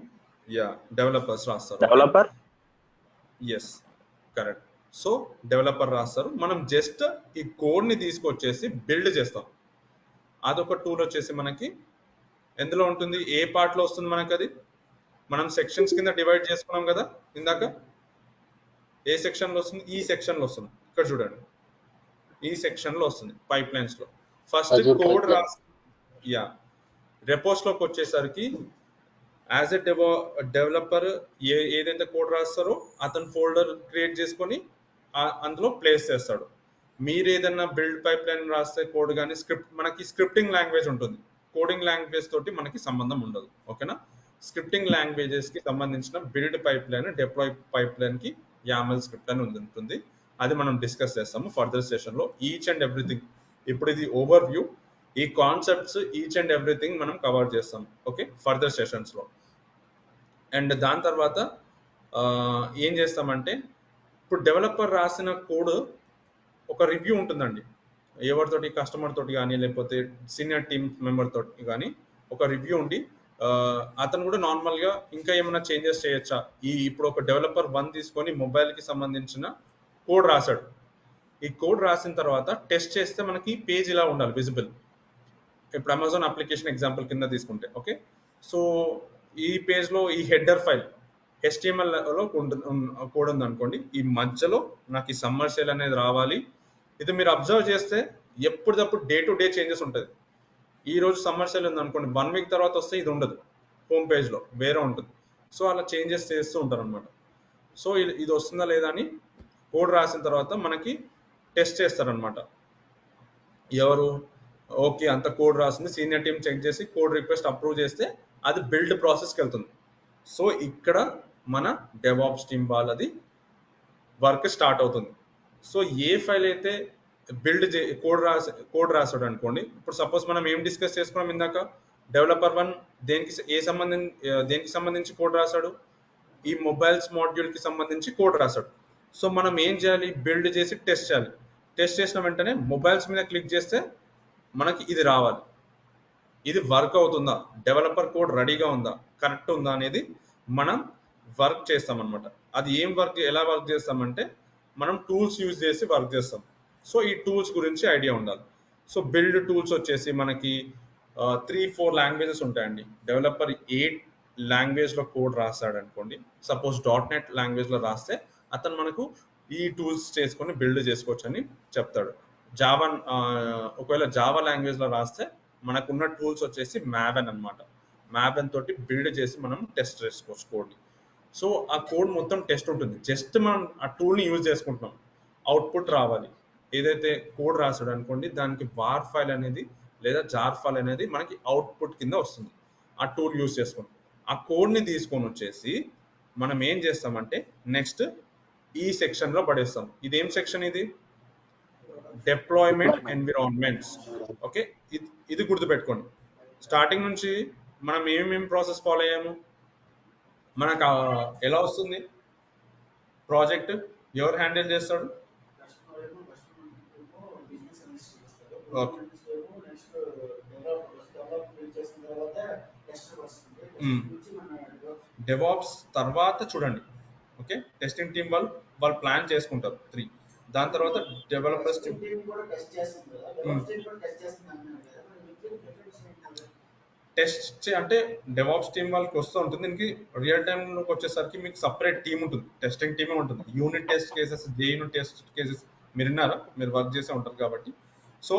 యా డెవలపర్స్ రాస్తారు.
Developer.
Yes correct. So developer రాస్తారు. మనం జస్ట్ ఈ కోడ్ని తీసుకొచ్చేసి బిల్డ్ చేస్తాం. అదొక టూల్ వచ్చేసి మనకి ఎందులో ఉంటుంది, ఏ పార్ట్లో వస్తుంది మనకి అది, మనం సెక్షన్స్ కింద డివైడ్ చేసుకున్నాం కదా ఇందాక. ఏ సెక్షన్లో వస్తుంది, ఈ సెక్షన్లో వస్తుంది. ఇక్కడ చూడండి, ఈ సెక్షన్లో వస్తుంది పైప్ లైన్స్లో. ఫస్ట్ కోడ్ రాసి యా రెపోస్లోకి వచ్చేసరికి యాజ్ ఎ డెవలపర్ ఏదైతే కోడ్ రాస్తారో అతను ఫోల్డర్ క్రియేట్ చేసుకొని అందులో ప్లేస్ చేస్తాడు. మీరు ఏదైనా బిల్డ్ పైప్ లైన్ రాస్తే కోడ్ కానీ మనకి స్క్రిప్టింగ్ లాంగ్వేజ్ ఉంటుంది. కోడింగ్ లాంగ్వేజ్ తోటి మనకి సంబంధం ఉండదు. ఓకేనా. స్క్రిప్టింగ్ లాంగ్వేజెస్కి సంబంధించిన build pipe line, deploy pipe లైన్కి యామల్ స్క్రిప్ట్ అని ఉంటుంది. అది మనం డిస్కస్ చేస్తాము ఫర్దర్ సెషన్లో. ఈచ్ అండ్ ఎవ్రీథింగ్, ఇప్పుడు ఇది ఓవర్ వ్యూ, ఈ కాన్సెప్ట్స్ ఈచ్ అండ్ ఎవ్రీథింగ్ మనం కవర్ చేస్తాం ఓకే ఫర్దర్ సెషన్స్లో. అండ్ దాని తర్వాత ఏం చేస్తామంటే, ఇప్పుడు డెవలపర్ రాసిన కోడ్ ఒక రివ్యూ ఉంటుందండి. ఎవరితోటి, కస్టమర్ తోటి కానీ లేకపోతే సీనియర్ టీమ్ మెంబర్ తోటి కానీ ఒక రివ్యూ ఉండి అతను కూడా నార్మల్గా ఇంకా ఏమైనా చేంజెస్ చేయొచ్చా. ఇప్పుడు ఒక డెవలపర్ 1 తీసుకొని మొబైల్కి సంబంధించిన కోడ్ రాశాడు. ఈ కోడ్ రాసిన తర్వాత టెస్ట్ చేస్తే మనకి పేజ్ ఇలా ఉండాలి విజిబుల్. ఇప్పుడు అమెజాన్ అప్లికేషన్ ఎగ్జాంపుల్ కింద తీసుకుంటే ఓకే. సో ఈ పేజ్లో ఈ హెడర్ ఫైల్ HTML-లో కోడ్ ఉంది అనుకోండి. ఈ మధ్యలో నాకు ఈ సమ్మర్ సేల్ అనేది రావాలి. ఇది మీరు అబ్జర్వ్ చేస్తే ఎప్పటికప్పుడు డే టు డే చేంజెస్ ఉంటుంది. ఈ రోజు సమ్మర్ సేల్ ఉంది అనుకోండి, 1 వీక్ తర్వాత వస్తే ఇది ఉండదు, హోమ్ పేజ్లో వేరే ఉంటుంది. సో అలా చేంజెస్ చేస్తూ ఉంటారు అనమాట. సో ఇది వస్తుందా లేదా అని కోడ్ రాసిన తర్వాత మనకి టెస్ట్ చేస్తారనమాట. ఎవరు ఓకే అంత కోడ్ రాసింది, సీనియర్ టీమ్ చెక్ చేసి కోడ్ రిక్వెస్ట్ అప్రూవ్ చేస్తే అది బిల్డ్ ప్రాసెస్కి వెళ్తుంది. సో ఇక్కడ మన డెవాప్స్ టీమ్ వాళ్ళది వర్క్ స్టార్ట్ అవుతుంది. సో ఏ ఫైల్ అయితే బిల్డ్ కోడ్ రాసాడు అనుకోండి. ఇప్పుడు సపోజ్ మనం ఏం డిస్కస్ చేసుకున్నాం ఇందాక, డెవలపర్ 1 దేనికి సంబంధించి కోడ్ రాశాడు, ఈ మొబైల్స్ మాడ్యూల్కి సంబంధించి కోడ్ రాశాడు. సో మనం ఏం చేయాలి, బిల్డ్ చేసి టెస్ట్ చేయాలి. టెస్ట్ చేసిన వెంటనే మొబైల్స్ మీద క్లిక్ చేస్తే మనకి ఇది రావాలి. ఇది వర్క్ అవుతుందా, డెవలపర్ కోడ్ రెడీగా ఉందా, కరెక్ట్ ఉందా అనేది మనం వర్క్ చేస్తామన్నమాట. అది ఏం వర్క్, ఎలా వర్క్ చేస్తామంటే మనం టూల్స్ యూజ్ చేసి వర్క్ చేస్తాం. సో ఈ టూల్స్ గురించి ఐడియా ఉండాలి. సో బిల్డ్ టూల్స్ వచ్చేసి మనకి 3-4 లాంగ్వేజెస్ ఉంటాయండి. డెవలపర్ 8 లాంగ్వేజ్లో కోడ్ రాస్తాడు అనుకోండి, సపోజ్ .NET లాంగ్వేజ్లో రాస్తే అతను మనకు ఈ టూల్స్ చేసుకొని బిల్డ్ చేసుకోవచ్చు అని చెప్తాడు. జావా ఒకవేళ జావా లాంగ్వేజ్లో రాస్తే మనకున్న టూల్స్ వచ్చేసి మ్యాబెన్ అనమాట. మ్యాబెన్ తోటి బిల్డ్ చేసి మనం టెస్ట్ చేసుకోవచ్చు కోడ్ని. సో ఆ కోడ్ మొత్తం టెస్ట్ ఉంటుంది. జస్ట్ మనం ఆ టూల్ని యూజ్ చేసుకుంటున్నాం, అవుట్పుట్ రావాలి. ఏదైతే కోడ్ రాసాడు అనుకోండి, దానికి వార్ ఫైల్ అనేది లేదా జార్ ఫైల్ అనేది మనకి అవుట్పుట్ కింద వస్తుంది. ఆ టూల్ యూజ్ చేసుకుంటాం. ఆ కోడ్ని తీసుకొని వచ్చేసి మనం ఏం చేస్తామంటే నెక్స్ట్ ఈ సెక్షన్లో పడేస్తాం. ఇది ఏం సెక్షన్, ఇది డిప్లాయ్మెంట్ ఎన్విరాన్మెంట్స్. ఓకే, ఇది గుర్తుపెట్టుకోండి. స్టార్టింగ్ నుంచి మనం ఏమేమి ప్రాసెస్ ఫాలో అయ్యాము, మనకు ఎలా వస్తుంది ప్రాజెక్ట్, ఎవరు హ్యాండిల్ చేస్తాడు, డెవాప్స్ తర్వాత చూడండి. ఓకే, టెస్టింగ్ టీమ్ వాళ్ళు ప్లాన్ చేసుకుంటారు 3. దాని తర్వాత డెవలపర్స్ టెస్ట్ అంటే డెవాప్స్ టీమ్ వాళ్ళకి వస్తూ ఉంటుంది. దీనికి రియల్ టైంలోకి వచ్చేసరికి మీకు సపరేట్ టీమ్ ఉంటుంది, టెస్టింగ్ టీమే ఉంటుంది. Unit test cases, unit test cases మీరు విన్నారా, మీరు వర్క్ చేసే ఉంటారు కాబట్టి. సో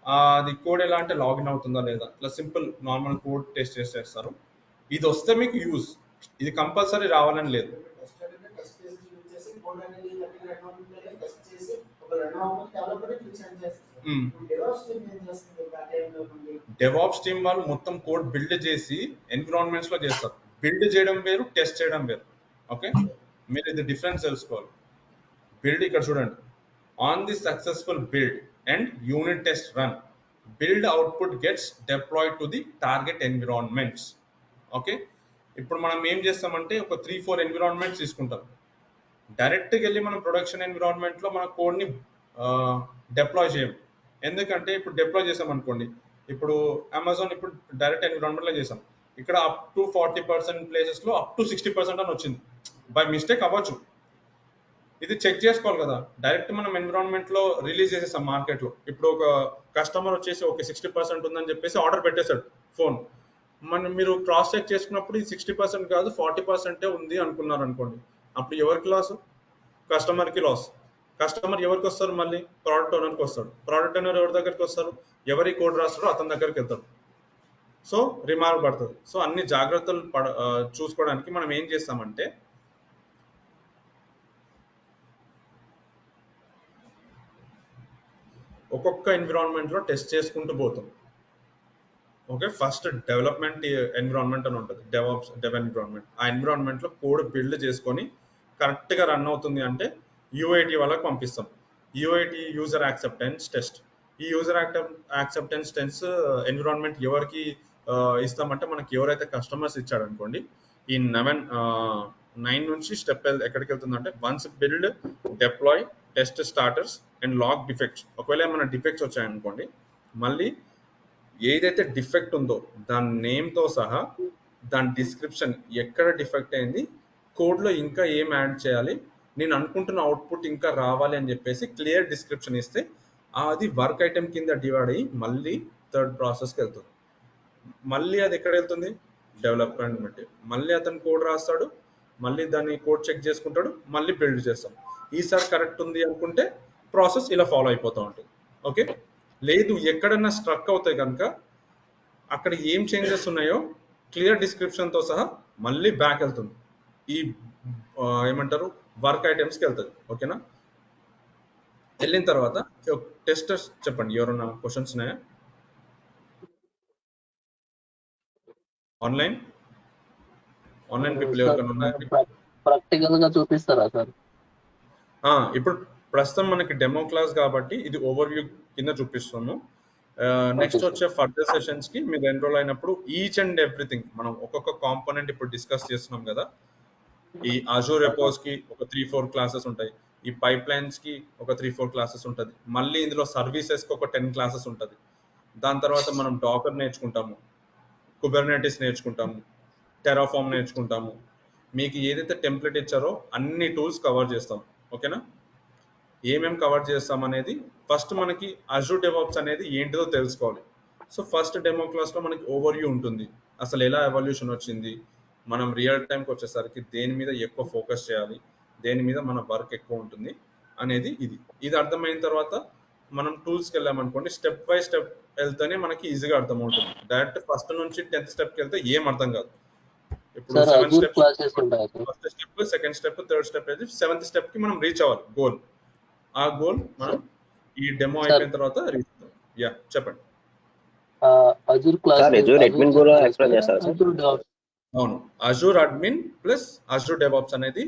అది కోడ్ ఎలా అంటే లాగిన్ అవుతుందా లేదా, ఇట్లా సింపుల్ నార్మల్ కోడ్ టెస్ట్ చేస్తారు. ఇది వస్తే మీకు యూజ్, ఇది కంపల్సరీ రావాలని లేదు. డెవాప్స్ టీమ్ వాళ్ళు మొత్తం కోడ్ బిల్డ్ చేసి ఎన్విరాన్మెంట్స్ లో చేస్తారు. బిల్డ్ చేయడం వేరు, టెస్ట్ చేయడం వేరు. ఓకే, మీరు ఇది డిఫరెన్స్ తెలుసుకోవాలి. బిల్డ్ ఇక్కడ చూడండి, on the successful build and unit test run, build output gets deployed to the target environments. Okay, ఇప్పుడు మనం ఏం చేస్తామంటే ఒక 3-4 ఎన్విరాన్మెంట్స్ తీసుకుంటాం. డైరెక్ట్గా వెళ్ళి మనం ప్రొడక్షన్ ఎన్విరాన్మెంట్లో మన కోడ్ని డిప్లాయ్ చేయం. ఎందుకంటే ఇప్పుడు డిప్లాయ్ చేసాం అనుకోండి, ఇప్పుడు అమెజాన్ ఇప్పుడు డైరెక్ట్ ఎన్విరాన్మెంట్లో చేసాం, ఇక్కడ అప్ టు 40% ప్లేసెస్లో అప్ టు 60% అని వచ్చింది. బై మిస్టేక్ అవ్వచ్చు, ఇది చెక్ చేసుకోవాలి కదా. డైరెక్ట్ మనం ఎన్విరాన్మెంట్లో రిలీజ్ చేసేసాం మార్కెట్లో. ఇప్పుడు ఒక కస్టమర్ వచ్చేసి ఓకే 60% ఉందని చెప్పేసి ఆర్డర్ పెట్టేశాడు ఫోన్, మీరు క్రాస్ చెక్ చేసుకున్నప్పుడు ఇది 60% కాదు 40% ఉంది అనుకున్నారు అనుకోండి, అప్పుడు ఎవరికి లాస్? కస్టమర్కి లాస్. కస్టమర్ ఎవరికి వస్తారు? మళ్ళీ ప్రోడక్ట్ ఓనర్కి వస్తాడు. ప్రోడక్ట్ ఓనర్ ఎవరి దగ్గరికి వస్తారు? ఎవరి కోడ్ రాస్తాడో అతని దగ్గరికి వెళ్తాడు. సో రిమార్క్ పడుతుంది. సో అన్ని జాగ్రత్తలు చూసుకోవడానికి మనం ఏం చేస్తామంటే, ఒక్కొక్క ఎన్విరాన్మెంట్లో టెస్ట్ చేసుకుంటూ పోతాం. ఓకే, ఫస్ట్ డెవలప్మెంట్ ఎన్విరాన్మెంట్ అని ఉంటుంది, డెవ్ ఎన్విరాన్మెంట్. ఆ ఎన్విరాన్మెంట్లో కోడ్ బిల్డ్ చేసుకొని కరెక్ట్గా రన్ అవుతుంది అంటే యూఐటీ వాళ్ళకి పంపిస్తాం. యూఐటీ యూజర్ యాక్సెప్టెన్స్ టెస్ట్. ఈ యూజర్ యాక్సెప్టెన్స్ టెస్ట్ ఎన్విరాన్మెంట్ ఎవరికి ఇస్తామంటే, మనకి ఎవరైతే కస్టమర్స్ ఇచ్చాడు అనుకోండి, ఈ 9 నుంచి స్టెప్ ఎక్కడికి వెళ్తుందంటే, once build, deploy, test starters and log defects. ఒకవేళ ఏమైనా డిఫెక్ట్స్ వచ్చాయనుకోండి, మళ్ళీ ఏదైతే డిఫెక్ట్ ఉందో దాని నేమ్తో సహా, దాని డిస్క్రిప్షన్, ఎక్కడ డిఫెక్ట్ అయింది, కోడ్లో ఇంకా ఏం యాడ్ చేయాలి, నేను అనుకుంటున్న అవుట్పుట్ ఇంకా రావాలి అని చెప్పేసి క్లియర్ డిస్క్రిప్షన్ ఇస్తే అది వర్క్ ఐటెం కింద డివైడ్ అయ్యి మళ్ళీ థర్డ్ ప్రాసెస్కి వెళ్తుంది. మళ్ళీ అది ఎక్కడ వెళ్తుంది? డెవలప్మెంట్. మళ్ళీ అతను కోడ్ రాస్తాడు, మళ్ళీ దాన్ని కోడ్ చెక్ చేసుకుంటాడు, మళ్ళీ బిల్డ్ చేస్తాం. ఈసారి కరెక్ట్ ఉంది అనుకుంటే ప్రాసెస్ ఇలా ఫాలో అయిపోతూ ఉంటుంది. ఓకే, లేదు ఎక్కడన్నా స్ట్రక్ అవుతాయి కనుక అక్కడ ఏం చేంజెస్ ఉన్నాయో క్లియర్ డిస్క్రిప్షన్తో సహా మళ్ళీ బ్యాక్ వెళ్తుంది, ఈ ఏమంటారు వర్క్ ఐటమ్స్కి వెళ్తుంది. ఓకేనా, వెళ్ళిన తర్వాత టెస్టర్స్ చెప్పండి, ఎవరన్నా క్వశ్చన్స్ ఉన్నాయా? ఆన్లైన్ పీపుల్ ఎవరికైనా ఉన్నాయా?
ప్రాక్టికల్ గా చూపిస్తారా సార్?
ఇప్పుడు ప్రస్తుతం మనకి డెమో క్లాస్ కాబట్టి ఇది ఓవర్ వ్యూ కింద చూపిస్తాము. నెక్స్ట్ వచ్చే ఫర్దర్ సెషన్స్ కి మీరు ఎన్రోల్ అయినప్పుడు ఈచ్ అండ్ ఎవ్రీథింగ్ మనం ఒక్కొక్క కాంపోనెంట్ ఇప్పుడు డిస్కస్ చేస్తున్నాం కదా. ఈ అజూర్ రెపోస్ కి ఒక 3-4 క్లాసెస్ ఉంటాయి, ఈ పైప్ లైన్స్ కి ఒక 3-4 క్లాసెస్ ఉంటుంది, మళ్ళీ ఇందులో సర్వీసెస్ కి ఒక 10 క్లాసెస్ ఉంటుంది. దాని తర్వాత మనం డాకర్ నేర్చుకుంటాము, కుబర్నెటిస్ నేర్చుకుంటాము, టెరాఫార్మ్ నేర్చుకుంటాము. మీకు ఏదైతే టెంప్లెట్ ఇచ్చారో అన్ని టూల్స్ కవర్ చేస్తాం. ఓకేనా, ఏమేమి కవర్ చేస్తాం అనేది ఫస్ట్ మనకి అజూర్ డెవాప్స్ అనేది ఏంటిదో తెలుసుకోవాలి. సో ఫస్ట్ డెమో క్లాస్లో మనకి ఓవర్ వ్యూ ఉంటుంది, అసలు ఎలా ఎవల్యూషన్ వచ్చింది, మనం రియల్ టైంకి వచ్చేసరికి దేని మీద ఎక్కువ ఫోకస్ చేయాలి, దేని మీద మన వర్క్ ఎక్కువ ఉంటుంది అనేది. ఇది అర్థమైన తర్వాత మనం టూల్స్కి వెళ్ళామనుకోండి, స్టెప్ బై స్టెప్ వెళ్తేనే మనకి ఈజీగా అర్థం అవుతుంది. డైరెక్ట్ ఫస్ట్ నుంచి 10th స్టెప్కి వెళ్తే ఏం అర్థం కాదు. ఇప్పుడు 7 steps, first step, second step, third step, 7th step కి మనం రీచ్ అవ్వాలి గోల్. ఆ గోల్ మనం ఈ డెమో అయిపోయిన తర్వాత రీచ్ అవుతాం. యా చెప్పండి. అవును, Azure admin plus Azure DevOps అనేది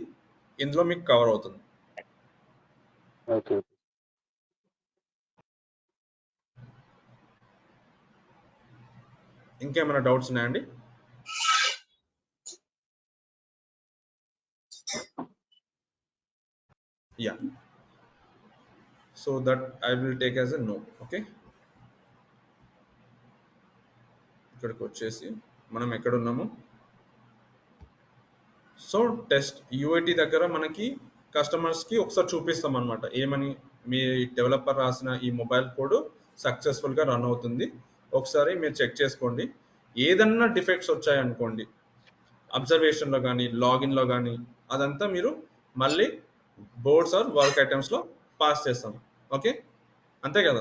ఇందులో మీకు కవర్ అవుతుంది. ఇంకేమైనా డౌట్స్ ఉన్నాయండి? Yeah, so that I will take as a no. Okay, ఇక్కడికి వచ్చేసి మనం ఎక్కడ ఉన్నాము? సో టెస్ట్ యూఐటీ దగ్గర మనకి కస్టమర్స్కి ఒకసారి చూపిస్తాం అనమాట, ఏమని మీ డెవలపర్ రాసిన ఈ మొబైల్ కోడ్ సక్సెస్ఫుల్గా రన్ అవుతుంది, ఒకసారి మీరు చెక్ చేసుకోండి. ఏదన్నా డిఫెక్ట్స్ వచ్చాయనుకోండి అబ్జర్వేషన్లో కానీ లాగిన్లో కానీ, అదంతా మీరు మళ్ళీ బోర్డ్స్ ఆర్ వర్క్ ఐటమ్స్లో పాస్ చేస్తాం. ఓకే, అంతే కదా.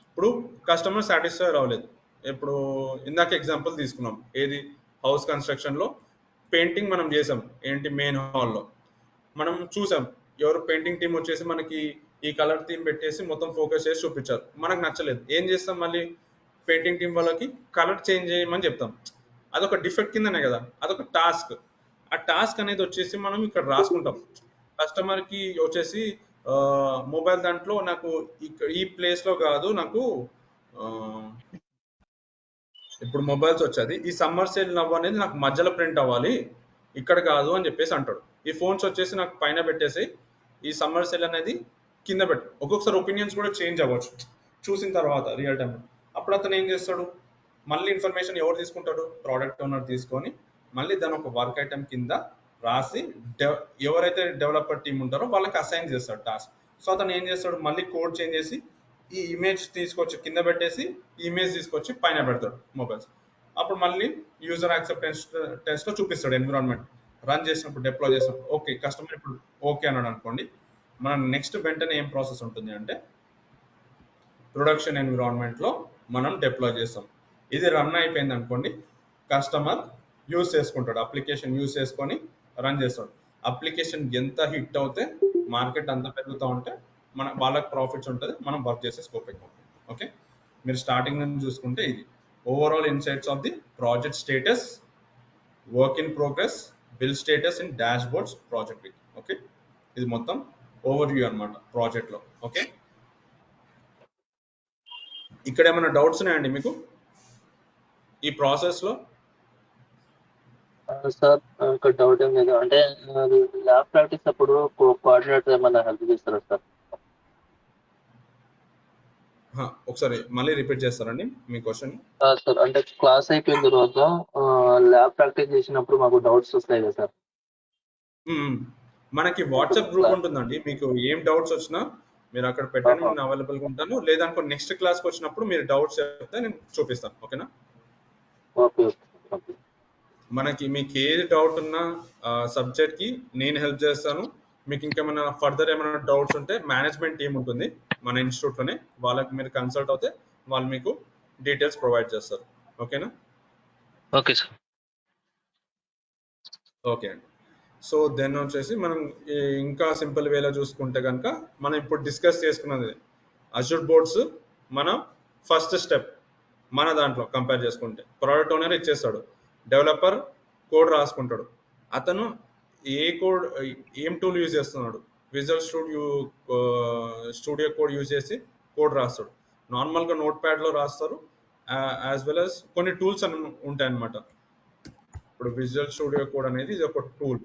ఇప్పుడు కస్టమర్ సాటిస్ఫై అవ్వలేదు, ఇప్పుడు ఇందాక ఎగ్జాంపుల్ తీసుకున్నాం, ఏది హౌస్ కన్స్ట్రక్షన్లో పెయింటింగ్ మనం చేసాం, ఏంటి మెయిన్ హాల్లో మనం చూసాం, ఎవరు పెయింటింగ్ టీం వచ్చేసి మనకి ఈ కలర్ థీమ్ పెట్టేసి మొత్తం ఫోకస్ చేసి చూపించారు, మనకు నచ్చలేదు. ఏం చేస్తాం, మళ్ళీ పెయింటింగ్ టీం వాళ్ళకి కలర్ చేంజ్ చేయమని చెప్తాం. అదొక డిఫెక్ట్ కిందనే కదా, అదొక టాస్క్. ఆ టాస్క్ అనేది వచ్చేసి మనం ఇక్కడ రాసుకుంటాం. కస్టమర్కి వచ్చేసి మొబైల్ దాంట్లో నాకు ఈ ప్లేస్లో కాదు, నాకు ఇప్పుడు మొబైల్స్ వచ్చేది ఈ సమ్మర్ సేల్ నవ్వు అనేది నాకు మధ్యలో ప్రింట్ అవ్వాలి, ఇక్కడ కాదు అని చెప్పేసి అంటాడు. ఈ ఫోన్స్ వచ్చేసి నాకు పైన పెట్టేసి ఈ సమ్మర్ సేల్ అనేది కింద పెట్టు. ఒక్కొక్కసారి ఒపీనియన్స్ కూడా చేంజ్ అవ్వచ్చు. చూసిన తర్వాత రియల్ టైం అప్పుడు అతను ఏం చేస్తాడు, మళ్ళీ ఇన్ఫర్మేషన్ ఎవరు తీసుకుంటాడు, ప్రోడక్ట్ ఓనర్ తీసుకొని మళ్ళీ దాని ఒక వర్క్ ఐటమ్ కింద రాసి ఎవరైతే డెవలపర్ టీం ఉంటారో వాళ్ళకి అసైన్ చేస్తాడు టాస్క్. సో అతను ఏం చేస్తాడు, మళ్ళీ కోడ్ చేంజ్ చేసి ఈ ఇమేజ్ తీసుకొచ్చి కింద పెట్టేసి ఈ ఇమేజ్ తీసుకొచ్చి పైన పెడతాడు మొబైల్స్. అప్పుడు మళ్ళీ యూజర్ యాక్సెప్టెన్స్ టెస్ట్ లో చూపిస్తాడు ఎన్విరాన్మెంట్ రన్ చేసినప్పుడు, డిప్లాయ్ చేసినప్పుడు. ఓకే, కస్టమర్ ఇప్పుడు ఓకే అన్నాడు అనుకోండి, మనం నెక్స్ట్ వెంటనే ఏం ప్రాసెస్ ఉంటుంది అంటే ప్రొడక్షన్ ఎన్విరాన్మెంట్ లో మనం డిప్లాయ్ చేస్తాం. ఇది రన్ అయిపోయింది అనుకోండి, కస్టమర్ యూజ్ చేసుకుంటాడు, అప్లికేషన్ యూజ్ చేసుకొని రన్ చేస్తాడు. అప్లికేషన్ ఎంత హిట్ అవుతే మార్కెట్ అంత పెరుగుతూ ఉంటే వాళ్ళకి ప్రాఫిట్స్ ఉంటుంది, మనం వర్క్ చేసే స్కోప్ ఎక్కువ. ఓకే, మీరు స్టార్టింగ్ నుంచి చూసుకుంటే ఇది overall insights of the project status, work in progress, bill status in dash boards, project week. Okay, ఇది మొత్తం ఓవర్ వ్యూ అనమాట ప్రాజెక్ట్ లో. ఓకే, ఇక్కడ ఏమైనా డౌట్స్ ఉన్నాయండి మీకు ఈ ప్రాసెస్ లో?
సార్ ఒక డౌట్ ఏం లేదు, అంటే ల్యాబ్ ప్రాక్టీస్ అప్పుడు కోఆర్డినేటర్ ఏమైనా హెల్ప్ చేస్తారా సార్?
ఒకసారి మళ్ళీ రిపీట్ చేస్తారండి మీ క్వశ్చన్?
సార్ అంటే క్లాస్ అయిపోయిన తర్వాత ల్యాబ్ ప్రాక్టీస్ చేసినప్పుడు మాకు డౌట్స్ వస్తాయి కదా సార్?
మనకి వాట్సాప్ గ్రూప్ ఉంటుందండి, మీకు ఏం డౌట్స్ వచ్చినా మీరు అక్కడ పెట్టండి, నేను అవైలబుల్గా ఉంటాను. లేదనుకో నెక్స్ట్ క్లాస్కి వచ్చినప్పుడు మీరు డౌట్స్ చెప్తే నేను చూపిస్తాను. ఓకేనా?
ఓకే.
మనకి మీకు ఏది డౌట్ ఉన్నా సబ్జెక్ట్కి నేను హెల్ప్ చేస్తాను. మీకు ఇంకేమైనా ఫర్దర్ ఏమైనా డౌట్స్ ఉంటే మేనేజ్మెంట్ టీం ఉంటుంది మన ఇన్స్టిట్యూట్లోనే, వాళ్ళకి మీరు కన్సల్ట్ అవుతే వాళ్ళు మీకు డీటెయిల్స్ ప్రొవైడ్ చేస్తారు. ఓకేనా?
Okay sir.
ఓకే అండి. సో దెన్ వచ్చేసి మనం ఇంకా సింపుల్ వేలో చూసుకుంటే కనుక మనం ఇప్పుడు డిస్కస్ చేసుకున్నది అజూర్ బోర్డ్స్ మన ఫస్ట్ స్టెప్. మన దాంట్లో కంపేర్ చేసుకుంటే ప్రోడక్ట్ ఓనర్ ఇచ్చేస్తాడు, డెవలపర్ కోడ్ రాసుకుంటాడు. అతను ఏం టూల్ యూజ్ చేస్తున్నాడు, విజువల్ స్టూడియో కోడ్ యూజ్ చేసి కోడ్ రాస్తాడు. నార్మల్గా నోట్ ప్యాడ్లో రాస్తారు, యాజ్ వెల్ యాజ్ కొన్ని టూల్స్ అని ఉంటాయి అన్నమాట. ఇప్పుడు విజువల్ స్టూడియో కోడ్ అనేది ఇది ఒక టూల్.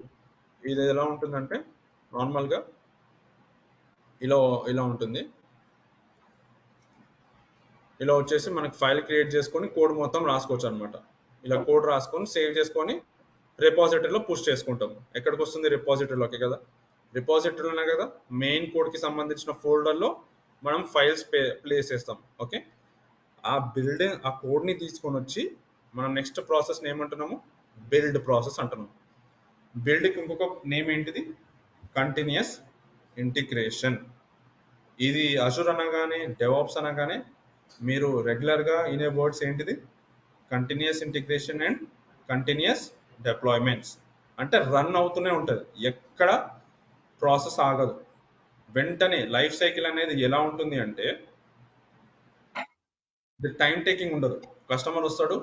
ఇది ఎలా ఉంటుందంటే నార్మల్గా ఇలా ఉంటుంది. ఇలా వచ్చేసి మనకి ఫైల్ క్రియేట్ చేసుకొని కోడ్ మొత్తం రాసుకోవచ్చు అనమాట. ఇలా కోడ్ రాసుకొని సేవ్ చేసుకొని రిపాజిటరీలో పుష్ చేసుకుంటాం. ఎక్కడికి వస్తుంది? రిపాజిటరీలోకి కదా. రిపాజిటరీలోనే కదా మెయిన్ కోడ్కి సంబంధించిన ఫోల్డర్లో మనం ఫైల్స్ ప్లేస్ చేస్తాం. ఓకే, ఆ కోడ్ని తీసుకొని వచ్చి మనం నెక్స్ట్ ప్రాసెస్ని ఏమంటున్నాము? బిల్డ్ ప్రాసెస్ అంటున్నాము. బిల్డ్కి ఇంకొక నేమ్ ఏంటిది? Continuous integration. ఇది అజూర్ అనగానే, డెవాప్స్ అనగానే మీరు రెగ్యులర్గా ఇనే వర్డ్స్ ఏంటిది? Continuous integration and continuous deployments. అంటే రన్ అవుతూనే ఉంటుంది, ఎక్కడ ప్రాసెస్ ఆగదు. వెంటనే లైఫ్ సైకిల్ అనేది ఎలా ఉంటుంది అంటే టైం టేకింగ్ ఉండదు. కస్టమర్ వస్తాడు,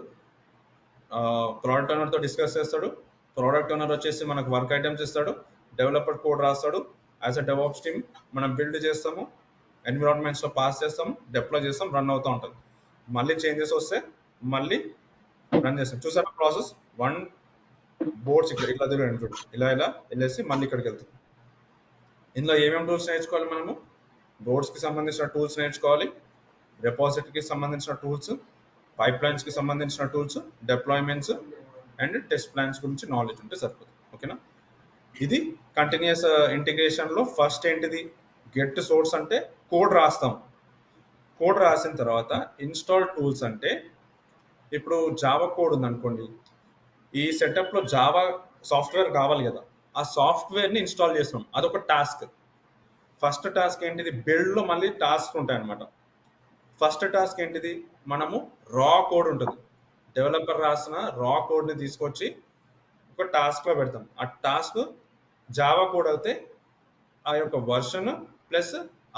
ప్రోడక్ట్ ఓనర్తో డిస్కస్ చేస్తాడు, ప్రోడక్ట్ ఓనర్ వచ్చేసి మనకు వర్క్ ఐటమ్స్ ఇస్తాడు, డెవలపర్ కోడ్ రాస్తాడు, యాజ్ అ డెవాప్స్ టీమ్ మనం బిల్డ్ చేస్తాము, ఎన్విరాన్మెంట్స్లో పాస్ చేస్తాము, డిప్లాయ్ చేస్తాం, రన్ అవుతూ ఉంటుంది. మళ్ళీ చేంజెస్ వస్తే మళ్ళీ రన్ చేస్తాం. చూసారా ప్రాసెస్? వన్ బోర్డ్స్ ఇట్లా తిరగండి, ఇలా వెళ్ళేసి మళ్ళీ ఇక్కడికి వెళ్తుంది. ఇందులో ఏమేమి టూల్స్ నేర్చుకోవాలి మనము? బోర్డ్స్కి సంబంధించిన టూల్స్ నేర్చుకోవాలి, రిపాజిటరీకి సంబంధించిన టూల్స్, పైప్ లైన్స్కి సంబంధించిన tools, deployments and test plans గురించి నాలెడ్జ్ ఉంటే సరిపోతుంది. ఓకేనా? ఇది కంటిన్యూస్ ఇంటిగ్రేషన్లో ఫస్ట్ ఏంటిది? గెట్ సోర్స్ అంటే కోడ్ రాస్తాం. కోడ్ రాసిన తర్వాత ఇన్స్టాల్ టూల్స్ అంటే ఇప్పుడు జావా కోడ్ ఉందనుకోండి, ఈ సెటప్లో జావా సాఫ్ట్వేర్ కావాలి కదా, ఆ సాఫ్ట్వేర్ని ఇన్స్టాల్ చేస్తాం. అదొక టాస్క్. ఫస్ట్ టాస్క్ ఏంటిది? బిల్డ్లో మళ్ళీ టాస్క్ ఉంటాయి అన్నమాట. ఫస్ట్ టాస్క్ ఏంటిది? మనము రా కోడ్ ఉంటుంది, డెవలపర్ రాసిన రా కోడ్ని తీసుకొచ్చి ఒక టాస్క్లో పెడతాం. ఆ టాస్క్ జావా కోడ్ అయితే ఆ యొక్క వర్షన్ ప్లస్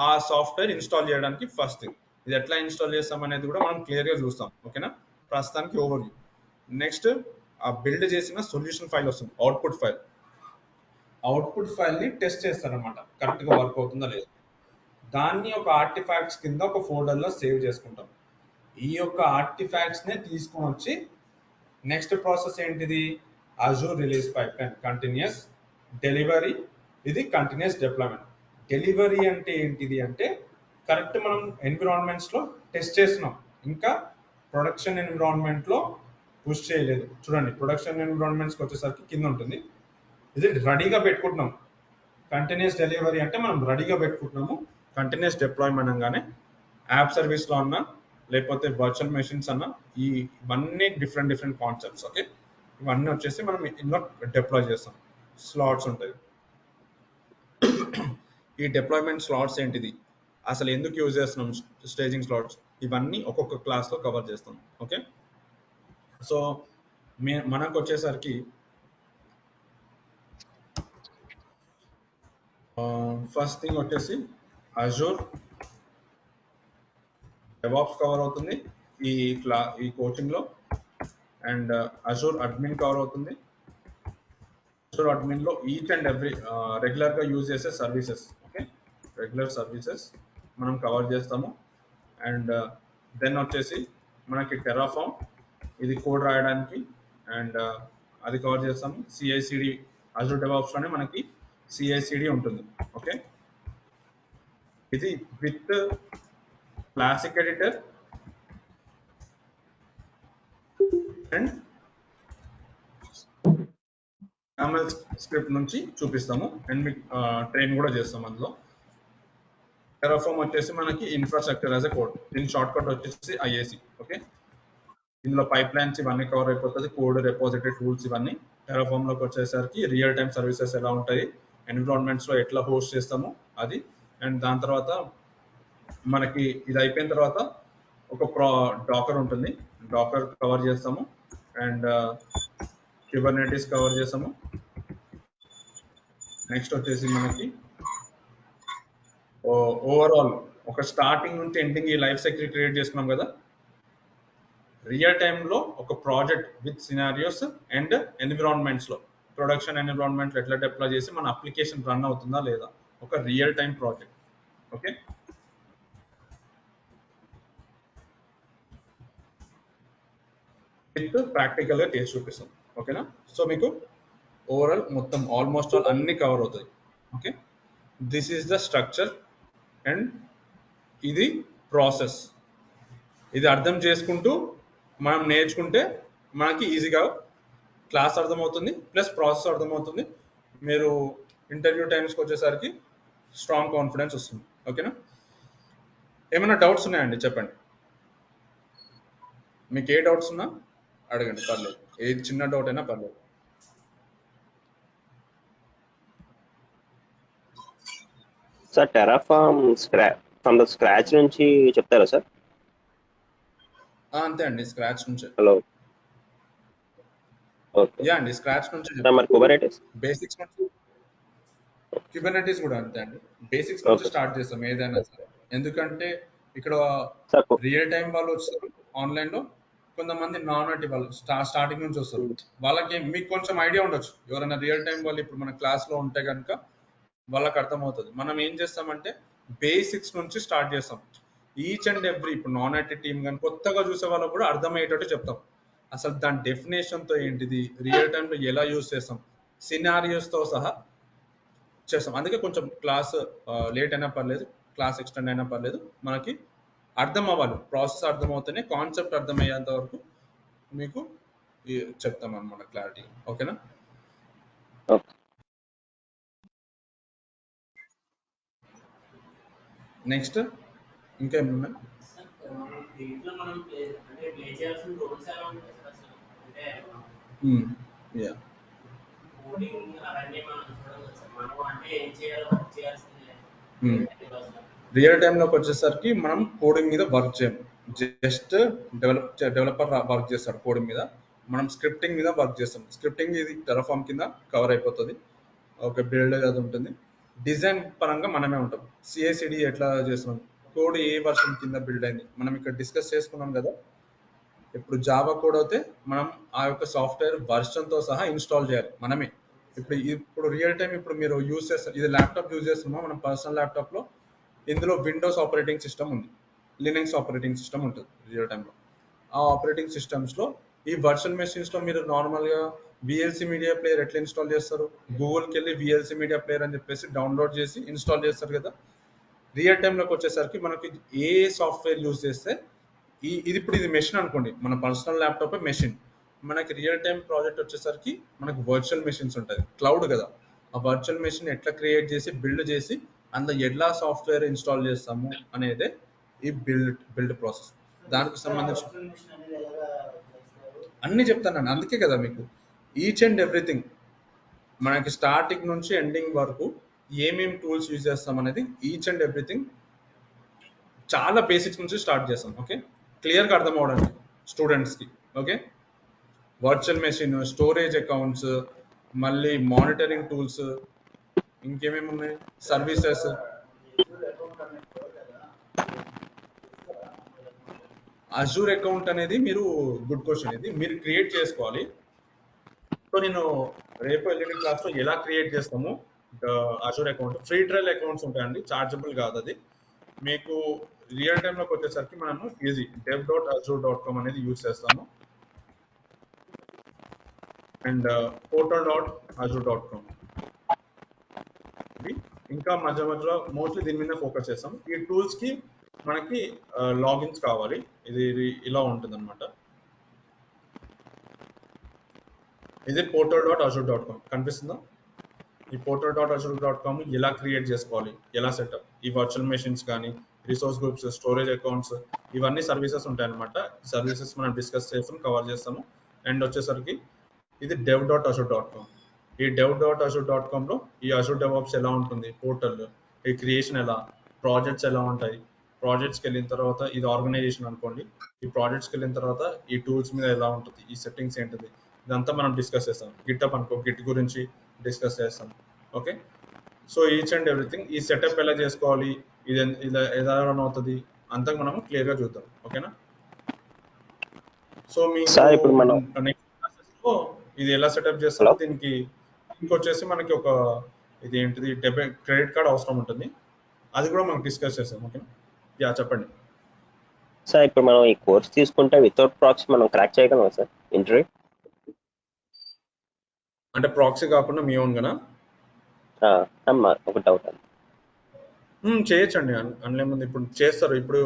ఆ సాఫ్ట్వేర్ ఇన్స్టాల్ చేయడానికి ఫస్ట్ థింగ్. ఇది ఎట్లా ఇన్స్టాల్ చేస్తాం అనేది కూడా మనం క్లియర్గా చూస్తాం. ఓకేనా? ప్రస్తుతానికి ఓవర్ వ్యూ. నెక్స్ట్ ఆ బిల్డ్ చేసిన సొల్యూషన్ ఫైల్ వస్తుంది, అవుట్పుట్ ఫైల్. అవుట్పుట్ ఫైల్ని టెస్ట్ చేస్తారనమాట, కరెక్ట్గా వర్క్ అవుతుందా లేదా. దాన్ని ఒక ఆర్టిఫాక్ట్స్ కింద ఒక ఫోల్డర్లో సేవ్ చేసుకుంటాం. ఈ యొక్క ఆర్టిఫాక్ట్స్నే తీసుకొని వచ్చి నెక్స్ట్ ప్రాసెస్ ఏంటిది? Azure release pipeline, continuous delivery, ఇది కంటిన్యూస్ డిప్లాయ్మెంట్. డెలివరీ అంటే ఏంటిది అంటే కరెక్ట్ మనం ఎన్విరాన్మెంట్స్లో టెస్ట్ చేస్తున్నాం, ఇంకా ప్రొడక్షన్ ఎన్విరాన్మెంట్లో పుష్ చేయలేదు. చూడండి, ప్రొడక్షన్ ఎన్విరాన్మెంట్స్కి వచ్చేసరికి కింద ఉంటుంది, ఇది రెడీగా పెట్టుకుంటున్నాం. కంటిన్యూస్ డెలివరీ అంటే మనం రెడీగా పెట్టుకుంటున్నాము. కంటిన్యూస్ డిప్లాయ్మెంట్ అనగానే యాప్ సర్వీస్లో అన్నా లేకపోతే వర్చువల్ మెషిన్స్ అన్నా ఇవన్నీ డిఫరెంట్ కాన్సెప్ట్స్. ఓకే, ఇవన్నీ వచ్చేసి మనం ఇందులో డిప్లాయ్ చేస్తాం. స్లాట్స్ ఉంటాయి. ఈ డిప్లాయ్మెంట్ స్లాట్స్ ఏంటిది, అసలు ఎందుకు యూజ్ చేస్తున్నాం స్టేజింగ్ స్లాట్స్, ఇవన్నీ ఒక్కొక్క క్లాస్లో కవర్ చేస్తాం. ఓకే, సో మనకు వచ్చేసరికి ఫస్ట్ థింగ్ వచ్చేసి అజూర్ డెవాప్స్ కవర్ అవుతుంది ఈ కోచింగ్లో, అండ్ అజూర్ అడ్మిన్ కవర్ అవుతుంది. అజూర్ అడ్మిన్లో ఈచ్ అండ్ ఎవ్రీ రెగ్యులర్గా యూజ్ చేసే సర్వీసెస్, ఓకే, రెగ్యులర్ సర్వీసెస్ మనం కవర్ చేస్తాము. అండ్ దెన్ వచ్చేసి మనకి టెరాఫామ్, ఇది కోడ్ రాయడానికి, అండ్ అది కవర్ చేస్తాము. సిఐసిడి అజూర్ డెవాప్స్లోనే మనకి సిఐసిడి ఉంటుంది. ఓకే, ఇది with classic editor and YAML script నుంచి చూపిస్తాము, అండ్ మీకు ట్రైన్ కూడా చేస్తాం అందులో. టెరాఫామ్ వచ్చేసి మనకి ఇన్ఫ్రాస్ట్రక్చర్ యాజ్ ఎ కోడ్, దీని షార్ట్ కట్ వచ్చేసి ఐఏసి. ఓకే, ఇందులో పైప్ లైన్స్ ఇవన్నీ కవర్ అయిపోతుంది, కోడ్ రిపోజిటరీ టూల్స్ ఇవన్నీ. టెరాఫామ్లోకి వచ్చేసరికి రియల్ టైమ్ సర్వీసెస్ ఎలా ఉంటాయి, ఎన్విరాన్మెంట్స్లో ఎట్లా హోస్ట్ చేస్తాము అది. అండ్ దాని తర్వాత మనకి ఇది అయిపోయిన తర్వాత ఒక డాకర్ ఉంటుంది, డాకర్ కవర్ చేస్తాము. అండ్ కుబర్నెటిస్ కవర్ చేస్తాము. నెక్స్ట్ వచ్చేసి మనకి ఓవరాల్ ఒక స్టార్టింగ్ నుంచి ఎండింగ్ ఈ లైఫ్ సైకిల్ క్రియేట్ చేసుకున్నాం కదా, రియల్ టైంలో ఒక ప్రాజెక్ట్ విత్ సినారియోస్ అండ్ ఎన్విరాన్మెంట్స్లో ప్రొడక్షన్ ఎన్విరాన్మెంట్లో ఎట్లా డిప్లాయ్ చేసి మన అప్లికేషన్ రన్ అవుతుందా లేదా, ఒక real time project. Okay, with ప్రాక్టికల్గా చేసి చూపిస్తాం. ఓకేనా, సో మీకు ఓవరాల్ మొత్తం ఆల్మోస్ట్ ఆల్ అన్ని కవర్ అవుతాయి. Okay, this is the structure and ఇది ప్రాసెస్. ఇది అర్థం చేసుకుంటూ మనం నేర్చుకుంటే మనకి ఈజీగా క్లాస్ అర్థమవుతుంది, ప్లస్ ప్రాసెస్ అర్థమవుతుంది. మీరు ఇంటర్వ్యూ టైమ్స్కి వచ్చేసరికి స్ట్రాంగ్ కాన్ఫిడెన్స్ వస్తుంది. ఓకేనా, ఏమైనా డౌట్స్ ఉన్నాయండి చెప్పండి. మీకు ఏ డౌట్స్ ఉన్నా అడగండి, పర్లేదు, ఏ చిన్న డౌట్ అయినా పర్లేదు.
Sir Terraform from the scratch నుంచి చెప్తారా సార్?
అంతే అండి, స్క్రాచ్ నుంచి.
Hello, okay.
యా అండి, స్క్రాచ్ నుంచి
మరి కుబర్నెటిస్
బేసిక్స్ నుంచి. క్యూబర్నెటిస్ కూడా అంతే అండి, బేసిక్స్ నుంచి స్టార్ట్ చేస్తాం ఏదైనా సరే. ఎందుకంటే ఇక్కడ రియల్ టైం వాళ్ళు వస్తారు ఆన్లైన్లో, కొంతమంది నాన్ ఐటీ వాళ్ళు స్టార్టింగ్ నుంచి వస్తారు. వాళ్ళకి మీకు కొంచెం ఐడియా ఉండొచ్చు, ఎవరైనా రియల్ టైం వాళ్ళు ఇప్పుడు మన క్లాస్లో ఉంటే కనుక వాళ్ళకి అర్థమవుతుంది. మనం ఏం చేస్తామంటే బేసిక్స్ నుంచి స్టార్ట్ చేస్తాం. ఈచ్ అండ్ ఎవ్రీ ఇప్పుడు నాన్ ఐటీ టీమ్ కానీ కొత్తగా చూసే వాళ్ళకు కూడా అర్థమయ్యేటట్టు చెప్తాం. అసలు దాని డెఫినేషన్తో ఏంటిది, రియల్ టైంలో ఎలా యూజ్ చేస్తాం, సినారియోస్తో సహా చేస్తాం. అందుకే కొంచెం క్లాస్ లేట్ అయినా పర్లేదు, క్లాస్ ఎక్స్టెండ్ అయినా పర్లేదు, మనకి అర్థం అవ్వాలి, ప్రాసెస్ అర్థమవుతూనే కాన్సెప్ట్ అర్థమయ్యేంత వరకు మీకు చెప్తాం అన్నమాట క్లారిటీ. ఓకేనా, నెక్స్ట్ ఇంకేమన్నా? రియల్ టైంలోకి వచ్చేసరికి మనం కోడింగ్ మీద వర్క్ చేయం, జస్ట్ డెవలపర్ వర్క్ చేస్తాడు కోడింగ్ మీద, మనం స్క్రిప్టింగ్ మీద వర్క్ చేస్తాం. స్క్రిప్టింగ్ ఇది టెరాఫామ్ కింద కవర్ అయిపోతుంది, ఒక బిల్డ్ అది ఉంటుంది. డిజైన్ పరంగా మనమే ఉంటాం. సిఐసిడి ఎట్లా చేస్తున్నాం, కోడ్ ఏ వర్షన్ కింద బిల్డ్ అయింది మనం ఇక్కడ డిస్కస్ చేసుకున్నాం కదా. ఇప్పుడు జావా కోడ్ అయితే మనం ఆ యొక్క సాఫ్ట్వేర్ వర్షన్తో సహా ఇన్స్టాల్ చేయాలి మనమే. ఇప్పుడు రియల్ టైం ఇప్పుడు మీరు యూజ్ చేస్తారు, ఇది ల్యాప్టాప్ యూజ్ చేస్తున్నాం మనం పర్సనల్ ల్యాప్టాప్లో, ఇందులో విండోస్ ఆపరేటింగ్ సిస్టమ్ ఉంది, లినక్స్ ఆపరేటింగ్ సిస్టమ్ ఉంటుంది రియల్ టైంలో. ఆ ఆపరేటింగ్ సిస్టమ్స్లో ఈ వర్చువల్ మెషిన్స్లో మీరు నార్మల్గా విఎల్సి మీడియా ప్లేయర్ ఎట్లా ఇన్స్టాల్ చేస్తారు, గూగుల్కి వెళ్ళి విఎల్సి మీడియా ప్లేయర్ అని చెప్పేసి డౌన్లోడ్ చేసి ఇన్స్టాల్ చేస్తారు కదా. రియల్ టైంలోకి వచ్చేసరికి మనకి ఏ సాఫ్ట్వేర్ యూజ్ చేస్తే ఇది మెషిన్ అనుకోండి, మన పర్సనల్ ల్యాప్టాప్ మెషిన్. మనకి రియల్ టైం ప్రాజెక్ట్ వచ్చేసరికి మనకి వర్చువల్ మెషిన్స్ ఉంటాయి, క్లౌడ్ కదా. ఆ వర్చువల్ మెషిన్ ఎట్లా క్రియేట్ చేసి బిల్డ్ చేసి అందులో ఎలా సాఫ్ట్వేర్ ఇన్స్టాల్ చేస్తాము అనేది ఈ బిల్డ్ ప్రాసెస్. దానికి సంబంధించి అన్నీ చెప్తానండి, అందుకే కదా మీకు ఈచ్ అండ్ ఎవ్రీథింగ్ మనకి స్టార్టింగ్ నుంచి ఎండింగ్ వరకు ఏమేమి టూల్స్ యూజ్ చేస్తాం అనేది ఈచ్ అండ్ ఎవ్రీథింగ్ చాలా బేసిక్స్ నుంచి స్టార్ట్ చేస్తాం. ఓకే, క్లియర్గా అర్థం అవడానికి స్టూడెంట్స్కి. Okay, virtual machine, storage accounts, మళ్ళీ మానిటరింగ్ టూల్స్, ఇంకేమేమి ఉన్నాయి, సర్వీసెస్. అజూర్ అకౌంట్ అనేది మీరు గుడ్ క్వశ్చన్, ఇది మీరు క్రియేట్ చేసుకోవాలి. సో నేను రేపు ఎల్లుండి క్లాస్లో ఎలా క్రియేట్ చేస్తాము Azure account. Free trial accounts ఉంటాయండి, చార్జబుల్ కాదు అది. మీకు రియల్ టైంలోకి వచ్చేసరికి మనము ఈజీ dev.azure.com అనేది యూజ్ చేస్తాము, అండ్ portal.azure.com. ఇంకా మధ్య మధ్యలో మోస్ట్లీ దీని మీద ఫోకస్ చేస్తాం. ఈ టూల్స్కి మనకి లాగిన్స్ కావాలి, ఇది ఇలా ఉంటుంది అనమాట. ఇది portal.azure.com కనిపిస్తుందా? ఈ portal.azure.com ఎలా క్రియేట్ చేసుకోవాలి, ఎలా సెటప్, ఈ వర్చువల్ మెషిన్స్ కానీ, రిసోర్స్ గ్రూప్స్, స్టోరేజ్ అకౌంట్స్, ఇవన్నీ సర్వీసెస్ ఉంటాయన్నమాట. సర్వీసెస్ మనం డిస్కస్ చేస్తాం, కవర్ చేస్తాము. అండ్ వచ్చేసరికి ఇది dev.azure.com. ఈ dev.azure.comలో ఈ అజూర్ డెవాప్స్ ఎలా ఉంటుంది, పోర్టల్, ఈ క్రియేషన్ ఎలా, ప్రాజెక్ట్స్ ఎలా ఉంటాయి, ప్రాజెక్ట్స్కి వెళ్ళిన తర్వాత ఇది ఆర్గనైజేషన్ అనుకోండి, ఈ ప్రాజెక్ట్స్కి వెళ్ళిన తర్వాత ఈ టూల్స్ మీద ఎలా ఉంటుంది, ఈ సెట్టింగ్స్ ఏంటిది, ఇదంతా మనం డిస్కస్ చేస్తాం. గిటప్ అనుకో, గిట్ గురించి డిస్కస్ చేస్తాం. Okay, so each and everything, ఈ సెటప్ ఎలా చేసుకోవాలి, ఇది ఎలా రన్ అవుతుంది అంతా మనం క్లియర్గా చూద్దాం. ఓకేనా? సో మీకు
ఇప్పుడు మనం
నెక్స్ట్ క్లాసెస్లో ఇది ఎలా సెటప్ చేస్తామో, దీనికి ఇంకొచ్చేసి మనకి ఒక ఇది ఏంటిది క్రెడిట్ కార్డ్ అవసరం ఉంటుంది, అది కూడా మనం డిస్కస్ చేస్తాం. ఓకేనా? యా చెప్పండి
సార్. ఇప్పుడు మనం ఈ కోర్స్ తీసుకుంటే వితౌట్ ప్రాక్సీ మనం క్రాక్ చేయగలమా సార్ ఇంటర్వ్యూ?
అంటే ప్రాక్సీ కాకుండా మీ ఓన్ గనా?
ఒక డౌట్ అండి.
చేయొచ్చండి, అందులో ఇప్పుడు చేస్తారు. ఇప్పుడు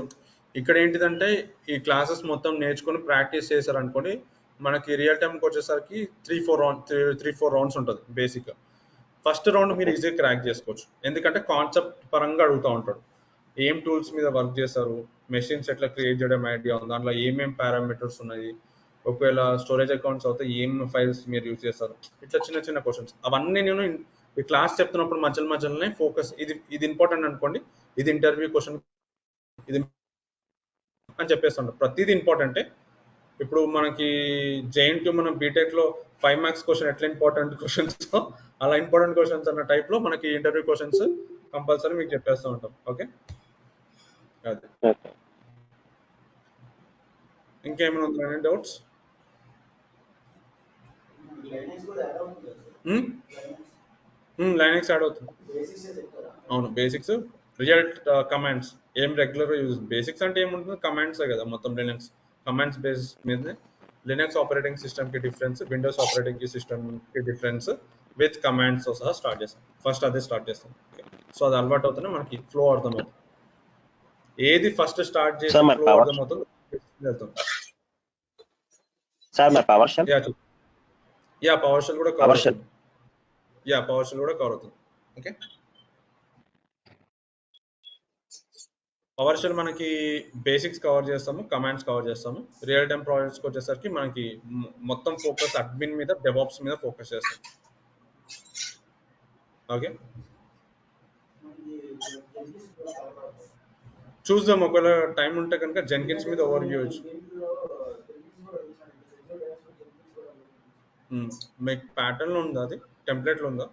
ఇక్కడ ఏంటిదంటే ఈ క్లాసెస్ మొత్తం నేర్చుకుని ప్రాక్టీస్ చేశారు అనుకోండి, మనకి రియల్ టైంకి వచ్చేసరికి 3-4 రౌండ్స్ ఉంటుంది బేసిక్గా. ఫస్ట్ రౌండ్ మీరు ఈజీగా క్రాక్ చేసుకోవచ్చు, ఎందుకంటే కాన్సెప్ట్ పరంగా అడుగుతూ ఉంటాడు. ఏం టూల్స్ మీద వర్క్ చేస్తారు, మెషిన్స్ ఎట్లా క్రియేట్ చేయడం ఐడియా ఉంది, దాంట్లో ఏమేం పారామీటర్స్ ఉన్నాయి, ఒకవేళ స్టోరేజ్ అకౌంట్స్ అవుతే ఏం ఫైల్స్ మీరు యూజ్ చేస్తారు, ఇట్లా చిన్న చిన్న క్వశ్చన్స్. అవన్నీ నేను ఈ క్లాస్ చెప్తున్నప్పుడు మధ్యలోనే ఫోకస్, ఇది ఇంపార్టెంట్ అనుకోండి, ఇది ఇంటర్వ్యూ క్వశ్చన్ ఇది అని చెప్పేస్తాను. ప్రతిదీ ఇంపార్టెంటే. ఇప్పుడు మనకి జేఎన్టీ మనం బీటెక్లో 5 మార్క్స్ క్వశ్చన్ ఎట్లా ఇంపార్టెంట్ క్వశ్చన్స్, అలా ఇంపార్టెంట్ క్వశ్చన్స్ అన్న టైప్లో మనకి ఇంటర్వ్యూ క్వశ్చన్స్ కంపల్సరీ మీకు చెప్పేస్తూ ఉంటాం. ఓకే, అది ఇంకేమైనా ఉందా డౌట్స్? లైనక్స్ యాడ్ అవుతుంది. అవును, బేసిక్స్, రియల్ కమాండ్స్ ఏం రెగ్యులర్గా యూజ్. బేసిక్స్ అంటే ఏముంటుంది, కమాండ్సే కదా మొత్తం. లినక్స్ కమాండ్స్ బేస్ మీద లినక్స్ ఆపరేటింగ్ సిస్టమ్కి డిఫరెన్స్, విండోస్ ఆపరేటింగ్ సిస్టమ్కి డిఫరెన్స్ విత్ కమాండ్స్తో సహా స్టార్ట్ చేస్తాం. ఫస్ట్ అదే స్టార్ట్ చేస్తాం. సో అది అలవాటు అవుతుంది, మనకి ఫ్లో అర్థమవుతుంది. ఏది ఫస్ట్ స్టార్ట్ చేసి ఫ్లో అర్థమవుతుంది వెళ్తాం.
పవర్ షెల్
పవర్ షెల్ కూడా కవర్ అవుతుంది. పవర్ షెల్ కూడా కవర్ అవుతుంది. ఓకే, పవర్ షెల్ మనకి బేసిక్స్ కవర్ చేస్తాము, కమాండ్స్ కవర్ చేస్తాము. రియల్ టైం ప్రాజెక్ట్స్కి వచ్చేసరికి మనకి మొత్తం ఫోకస్ అడ్మిన్ మీద, డెవాప్స్ మీద ఫోకస్ చేస్తాం. ఓకే, చూద్దాం, ఒకవేళ టైం ఉంటే కనుక జెన్కిన్స్ మీద ఓవర్ వ్యూ వచ్చు. మీకు ప్యాటర్న్లో ఉందా, అది టెంప్లెట్లో ఉందా?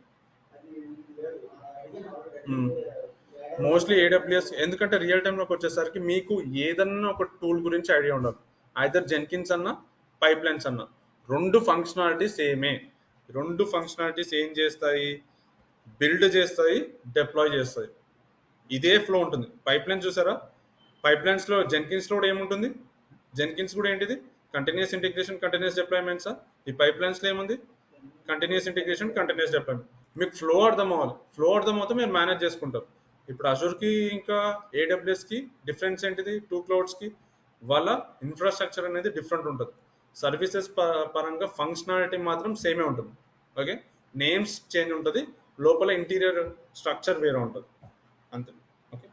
మోస్ట్లీ AWS, ఎందుకంటే రియల్ టైంలోకి వచ్చేసరికి మీకు ఏదన్నా ఒక టూల్ గురించి ఐడియా ఉండాలి. ఐదర్ జెన్కిన్స్ అన్నా, పైప్ లైన్స్ అన్నా, రెండు ఫంక్షనాలిటీస్ సేమే. రెండు ఫంక్షనాలిటీస్ ఏం చేస్తాయి, బిల్డ్ చేస్తాయి, డిప్లాయ్ చేస్తాయి. ఇదే ఫ్లో ఉంటుంది. పైప్ లైన్స్ చూసారా, పైప్ లైన్స్లో జెన్కిన్స్లో కూడా ఏముంటుంది, జెన్కిన్స్ కూడా ఏంటిది, కంటిన్యూస్ ఇంటిగ్రేషన్, కంటిన్యూస్ డిప్లాయ్మెంట్సా. ఈ పైప్ లైన్స్లో ఏముంది, కంటిన్యూస్ ఇంటిగ్రేషన్, కంటిన్యూస్ డిప్లాయ్మెంట్. మీకు ఫ్లో అర్థం అవ్వాలి, ఫ్లో అర్థం అవుతే మీరు మేనేజ్ చేసుకుంటారు. ఇప్పుడు అజూర్కి ఇంకా ఏడబ్ల్యూఎస్కి డిఫరెన్స్ ఏంటిది? 2 క్లౌడ్స్కి వాళ్ళ ఇన్ఫ్రాస్ట్రక్చర్ అనేది డిఫరెంట్ ఉంటుంది. సర్వీసెస్ పరంగా ఫంక్షనాలిటీ మాత్రం సేమే ఉంటుంది. ఓకే, నేమ్స్ చేంజ్ ఉంటుంది, లోపల ఇంటీరియర్ స్ట్రక్చర్ వేరే ఉంటుంది అంతే. ఓకే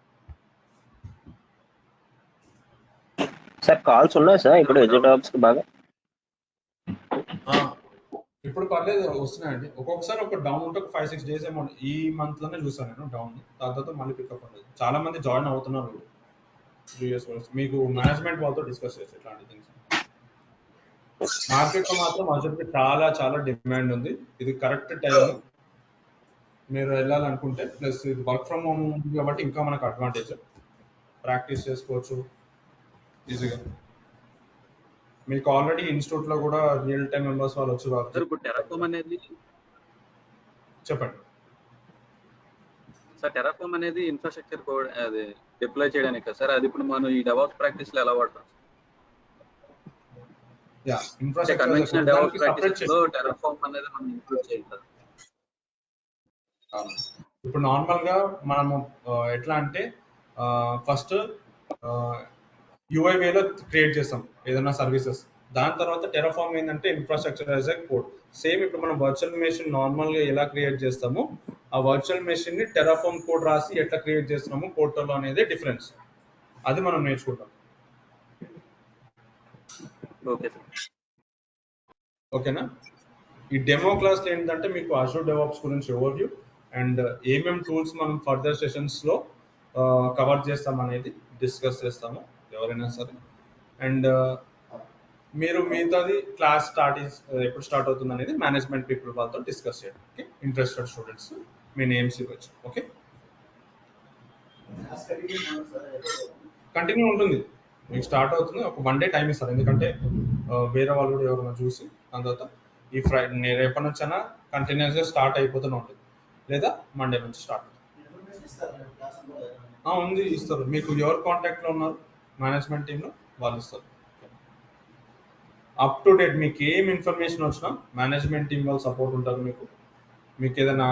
సార్ కాల్స్ ఉన్నాయి సార్ ఇప్పుడు ఎజూర్ డెవాప్స్కి బాగా?
ఇప్పుడు పర్లేదు వస్తున్నాయండి. ఒక్కొక్కసారి ఒక డౌన్ ఉంటే 5-6 డేస్ ఏమో ఈ మంత్ లోనే చూసాను నేను డౌన్. దాని తర్వాత మళ్ళీ పికప్ ఉండదు. చాలా మంది జాయిన్ అవుతున్నారు 3 years వరకు. మీకు మేనేజ్మెంట్ వాళ్ళతో డిస్కస్ చేసి ఇట్లాంటి థింగ్స్. మార్కెట్ లో మాత్రం అజూర్కి చాలా చాలా డిమాండ్ ఉంది. ఇది కరెక్ట్ టైం మీరు వెళ్ళాలనుకుంటే. ప్లస్ ఇది వర్క్ ఫ్రమ్ హోమ్ ఉంది కాబట్టి ఇంకా మనకు అడ్వాంటేజ్. ప్రాక్టీస్ చేసుకోవచ్చు ఈజీగా. మీకు ఆల్రెడీ ఇన్స్టిట్యూట్ లో కూడా రియల్ టైం మెంబర్స్ వాళ్ళు వచ్చి
సార్ ఇప్పుడు టెరాఫామ్ అనేది
చెప్పండి
సార్. టెరాఫామ్ అనేది ఇన్ఫ్రాస్ట్రక్చర్ కోడ్ అది డిప్లాయ్ చేయడానికి కదా సార్. అది ఇప్పుడు మనం ఈ డెవాప్స్ ప్రాక్టీస్ లో ఎలా వాడతాం? కన్వెన్షనల్ డెవాప్స్ ప్రాక్టీస్ లో టెరాఫామ్ అనేది మనం ఇంక్లూడ్ చేయాలి.
ఇప్పుడు నార్మల్ గా మనము ఎట్లా అంటే ఫస్ట్ యూఐ లో క్రియేట్ చేస్తాం ఏదైనా సర్వీసెస్. దాని తర్వాత టెరాఫామ్ ఏంటంటే infrastructure as a code. Same ఇప్పుడు మనం వర్చువల్ మెషిన్ నార్మల్ గా ఎలా క్రియేట్ చేస్తామో ఆ వర్చువల్ మెషిన్ ని టెరాఫామ్ కోడ్ రాసి ఎట్లా క్రియేట్ చేస్తున్నామో పోర్టల్ అనేది డిఫరెన్స్. అది మనం నేర్చుకుంటాం. ఓకేనా? ఈ డెమో క్లాస్ ఏంటంటే మీకు అజూర్ డెవాప్స్ గురించి ఓవర్వ్యూ అండ్ ఏమేం టూల్స్ మనం ఫర్దర్ సెషన్స్ లో కవర్ చేస్తాం అనేది డిస్కస్ చేస్తాము ఎవరైనా సరే. అండ్ మీరు మిగతాది క్లాస్ ఎప్పుడు స్టార్ట్ అవుతుంది అనేది మేనేజ్మెంట్ పీపుల్ వాళ్ళతో డిస్కస్ చేయండి. ఓకే, ఇంట్రెస్టెడ్ స్టూడెంట్స్ మీ నేమ్స్ ఇవ్వచ్చు. ఓకే, కంటిన్యూ ఉంటుంది. మీకు స్టార్ట్ అవుతుంది, ఒక 1 day టైం ఇస్తారు. ఎందుకంటే వేరే వాళ్ళు కూడా ఎవరైనా చూసి దాని తర్వాత ఈ ఫ్రైడే రేపటి నుంచి అయినా కంటిన్యూస్గా స్టార్ట్ అయిపోతూనే ఉంటుంది, లేదా మండే నుంచి స్టార్ట్ ఉంది. ఇస్తారు. మీకు ఎవరు కాంటాక్ట్లో ఉన్నారు మేనేజ్మెంట్ టీంలో వాళ్ళు ఇస్తారు. అప్ టు డేట్ మీకు ఏం ఇన్ఫర్మేషన్ వచ్చినా మేనేజ్మెంట్ టీం వాళ్ళు సపోర్ట్ ఉంటారు. మీకు ఏదైనా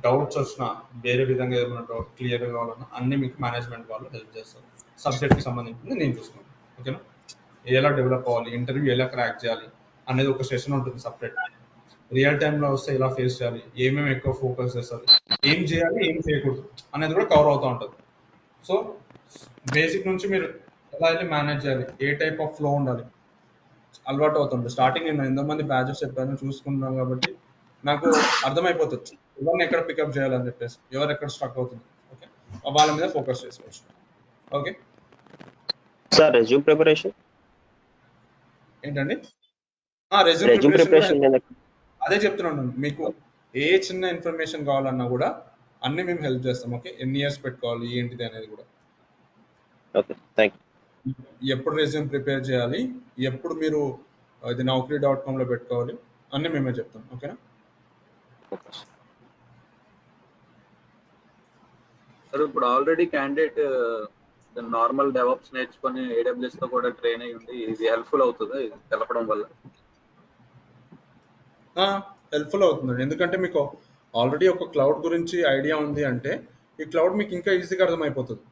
డౌట్స్ వచ్చినా వేరే విధంగా ఏదైనా డౌట్ క్లియర్ కావాలన్నా అన్ని మీకు మేనేజ్మెంట్ వాళ్ళు హెల్ప్ చేస్తారు. సబ్జెక్ట్కి సంబంధించింది నేను చూసుకుంటాను. ఓకేనా? ఎలా డెవలప్ అవ్వాలి, ఇంటర్వ్యూ ఎలా క్రాక్ చేయాలి అనేది ఒక సెషన్ ఉంటుంది సపరేట్. రియల్ టైంలో వస్తే ఎలా ఫేస్ చేయాలి, ఏమేమి ఎక్కువ ఫోకస్ చేస్తారు, ఏం చేయాలి ఏం చేయకూడదు అనేది కూడా కవర్ అవుతూ ఉంటుంది. సో బేసిక్ నుంచి మీరు ఎలా వెళ్ళి మేనేజ్ చేయాలి, ఏ టైప్ ఆఫ్ ఫ్లో ఉండాలి అలవాటు అవుతుంది. స్టార్టింగ్ నేను ఎంతోమంది బ్యాచెస్ చెప్పాను చూసుకుంటున్నాను కాబట్టి నాకు అర్థమైపోతుంది ఎవరిని ఎక్కడ పికప్ చేయాలని చెప్పేసి, ఎవరు ఎక్కడ స్ట్రక్ అవుతుంది. ఓకే, వాళ్ళ మీద ఫోకస్ చేసుకోవచ్చు. ఓకే
సార్, రెజ్యూమ్ ప్రిపరేషన్
ఏంటండి? రెజ్యూమ్ ప్రిపరేషన్ అదే చెప్తున్నాను. మీకు ఏ చిన్న ఇన్ఫర్మేషన్ కావాలన్నా కూడా అన్ని మేము హెల్ప్ చేస్తాం. ఓకే, ఎన్ని ఇయర్స్ పెట్టుకోవాలి ఏంటిది అనేది కూడా,
ఓకే థ్యాంక్ యూ.
ఎప్పుడు రెజ్యూమ్ ప్రిపేర్ చేయాలి, ఎప్పుడు మీరు ఇది naukri.com లో పెట్టుకోవాలి అన్ని మేమే చెప్తాం. ఓకేనా?
సార్ ఇప్పుడు ఆల్రెడీ క్యాండిడేట్ నార్మల్ డెవాప్స్ నేర్చుకొని AWS తో కూడా ట్రైన్ అయ్యి ఉంది, ఇది హెల్ప్ఫుల్ అవుతుంది తెలపడం వల్ల?
హెల్ప్ఫుల్ అవుతుందండి. ఎందుకంటే మీకు ఆల్రెడీ ఒక క్లౌడ్ గురించి ఐడియా ఉంది అంటే ఈ క్లౌడ్ మీకు ఇంకా ఈజీగా అర్థమైపోతుంది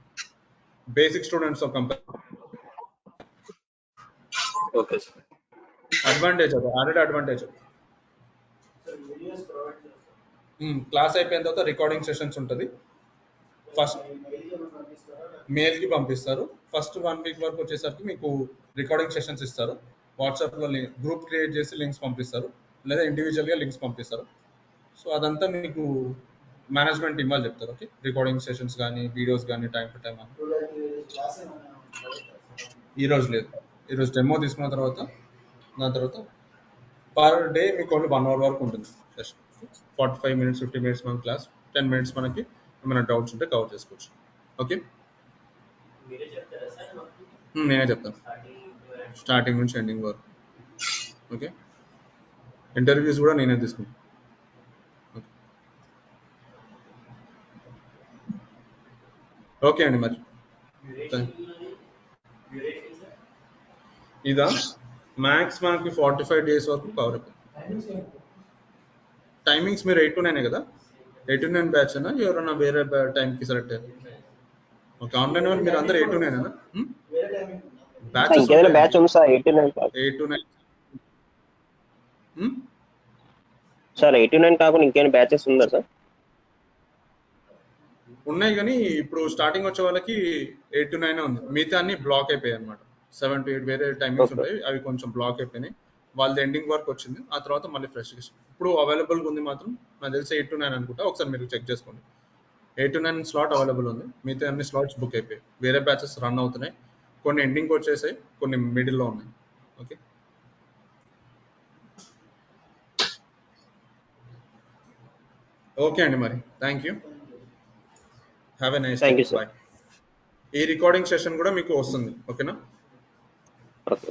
basic students compare.
Okay sir,
advantage అది, ఆల్రెడీ అడ్వాంటేజ్. క్లాస్ అయిపోయిన తర్వాత రికార్డింగ్ సెషన్స్ ఉంటుంది. ఫస్ట్ మెయిల్కి పంపిస్తారు. ఫస్ట్ 1 week వరకు వచ్చేసరికి మీకు రికార్డింగ్ సెషన్స్ ఇస్తారు. వాట్సాప్లో గ్రూప్ క్రియేట్ చేసి లింక్స్ పంపిస్తారు, లేదా ఇండివిజువల్గా లింక్స్ పంపిస్తారు. సో అదంతా మీకు మేనేజ్మెంట్ టీం వాళ్ళు చెప్తారు. ఓకే, రికార్డింగ్ సెషన్స్ కానీ వీడియోస్ కానీ టైం టు టైం. ఈరోజు లేదు, ఈరోజు డెమో తీసుకున్న తర్వాత దాని తర్వాత పర్ డే మీకు ఓన్లీ 1 hour వరకు ఉంటుంది సెషన్. 45 minutes 50 minutes మన క్లాస్, 10 minutes మనకి ఏమైనా డౌట్స్ ఉంటే కవర్ చేసుకోవచ్చు. ఓకే, నేనే చెప్తాను స్టార్టింగ్ నుంచి ఎండింగ్ వరకు. ఓకే, ఇంటర్వ్యూస్ కూడా నేనే తీసుకుంటాను. ఓకే అండి, మరి ఇదా మ్యాక్స్ మనకి 45 days వరకు కవర్ అవుతుంది. టైమింగ్స్ మీరు 8 to 9 కదా? 8 to 9 బ్యాచ్ అన్నా ఎవరన్నా వేరే టైంకి సెలెక్ట్ అయ్యారు? ఓకే, ఆన్లైన్ వాళ్ళు మీరు అందరూ 8 to 9 అన్నా? బ్యాచెస్
ఇంకేదైనా బ్యాచ్ ఉంది sir 8 to 9
8 to 9.
Sir 8 to 9 కాకుండా ఇంకేమైనా బ్యాచెస్ ఉందా సార్?
ఉన్నాయి కానీ ఇప్పుడు స్టార్టింగ్ వచ్చే వాళ్ళకి 8 to 9 ఉంది, మిగతా అన్ని బ్లాక్ అయిపోయాయి అనమాట. 7 to 8 వేరే టైమింగ్స్ ఉంటాయి, అవి కొంచెం బ్లాక్ అయిపోయినాయి. వాళ్ళది ఎండింగ్ వర్క్ వచ్చింది, ఆ తర్వాత మళ్ళీ ఫ్రెష్. ఇప్పుడు అవైలబుల్గా ఉంది మాత్రం నాకు తెలిసి 8 to 9 అనుకుంటా, ఒకసారి మీరు చెక్ చేసుకోండి. 8 to 9 స్లాట్ అవైలబుల్ ఉంది, మిగతా అన్ని స్లాట్స్ బుక్ అయిపోయాయి. వేరే బ్యాచెస్ రన్ అవుతున్నాయి, కొన్ని ఎండింగ్ వచ్చేసాయి, కొన్ని మిడిల్లో ఉన్నాయి. ఓకే, ఓకే అండి, మరి thank you, have a nice day,
thank you sir.
Bye. ఈ రికార్డింగ్ సెషన్ కూడా మీకు వస్తుంది, ఓకేనా?
ఓకే.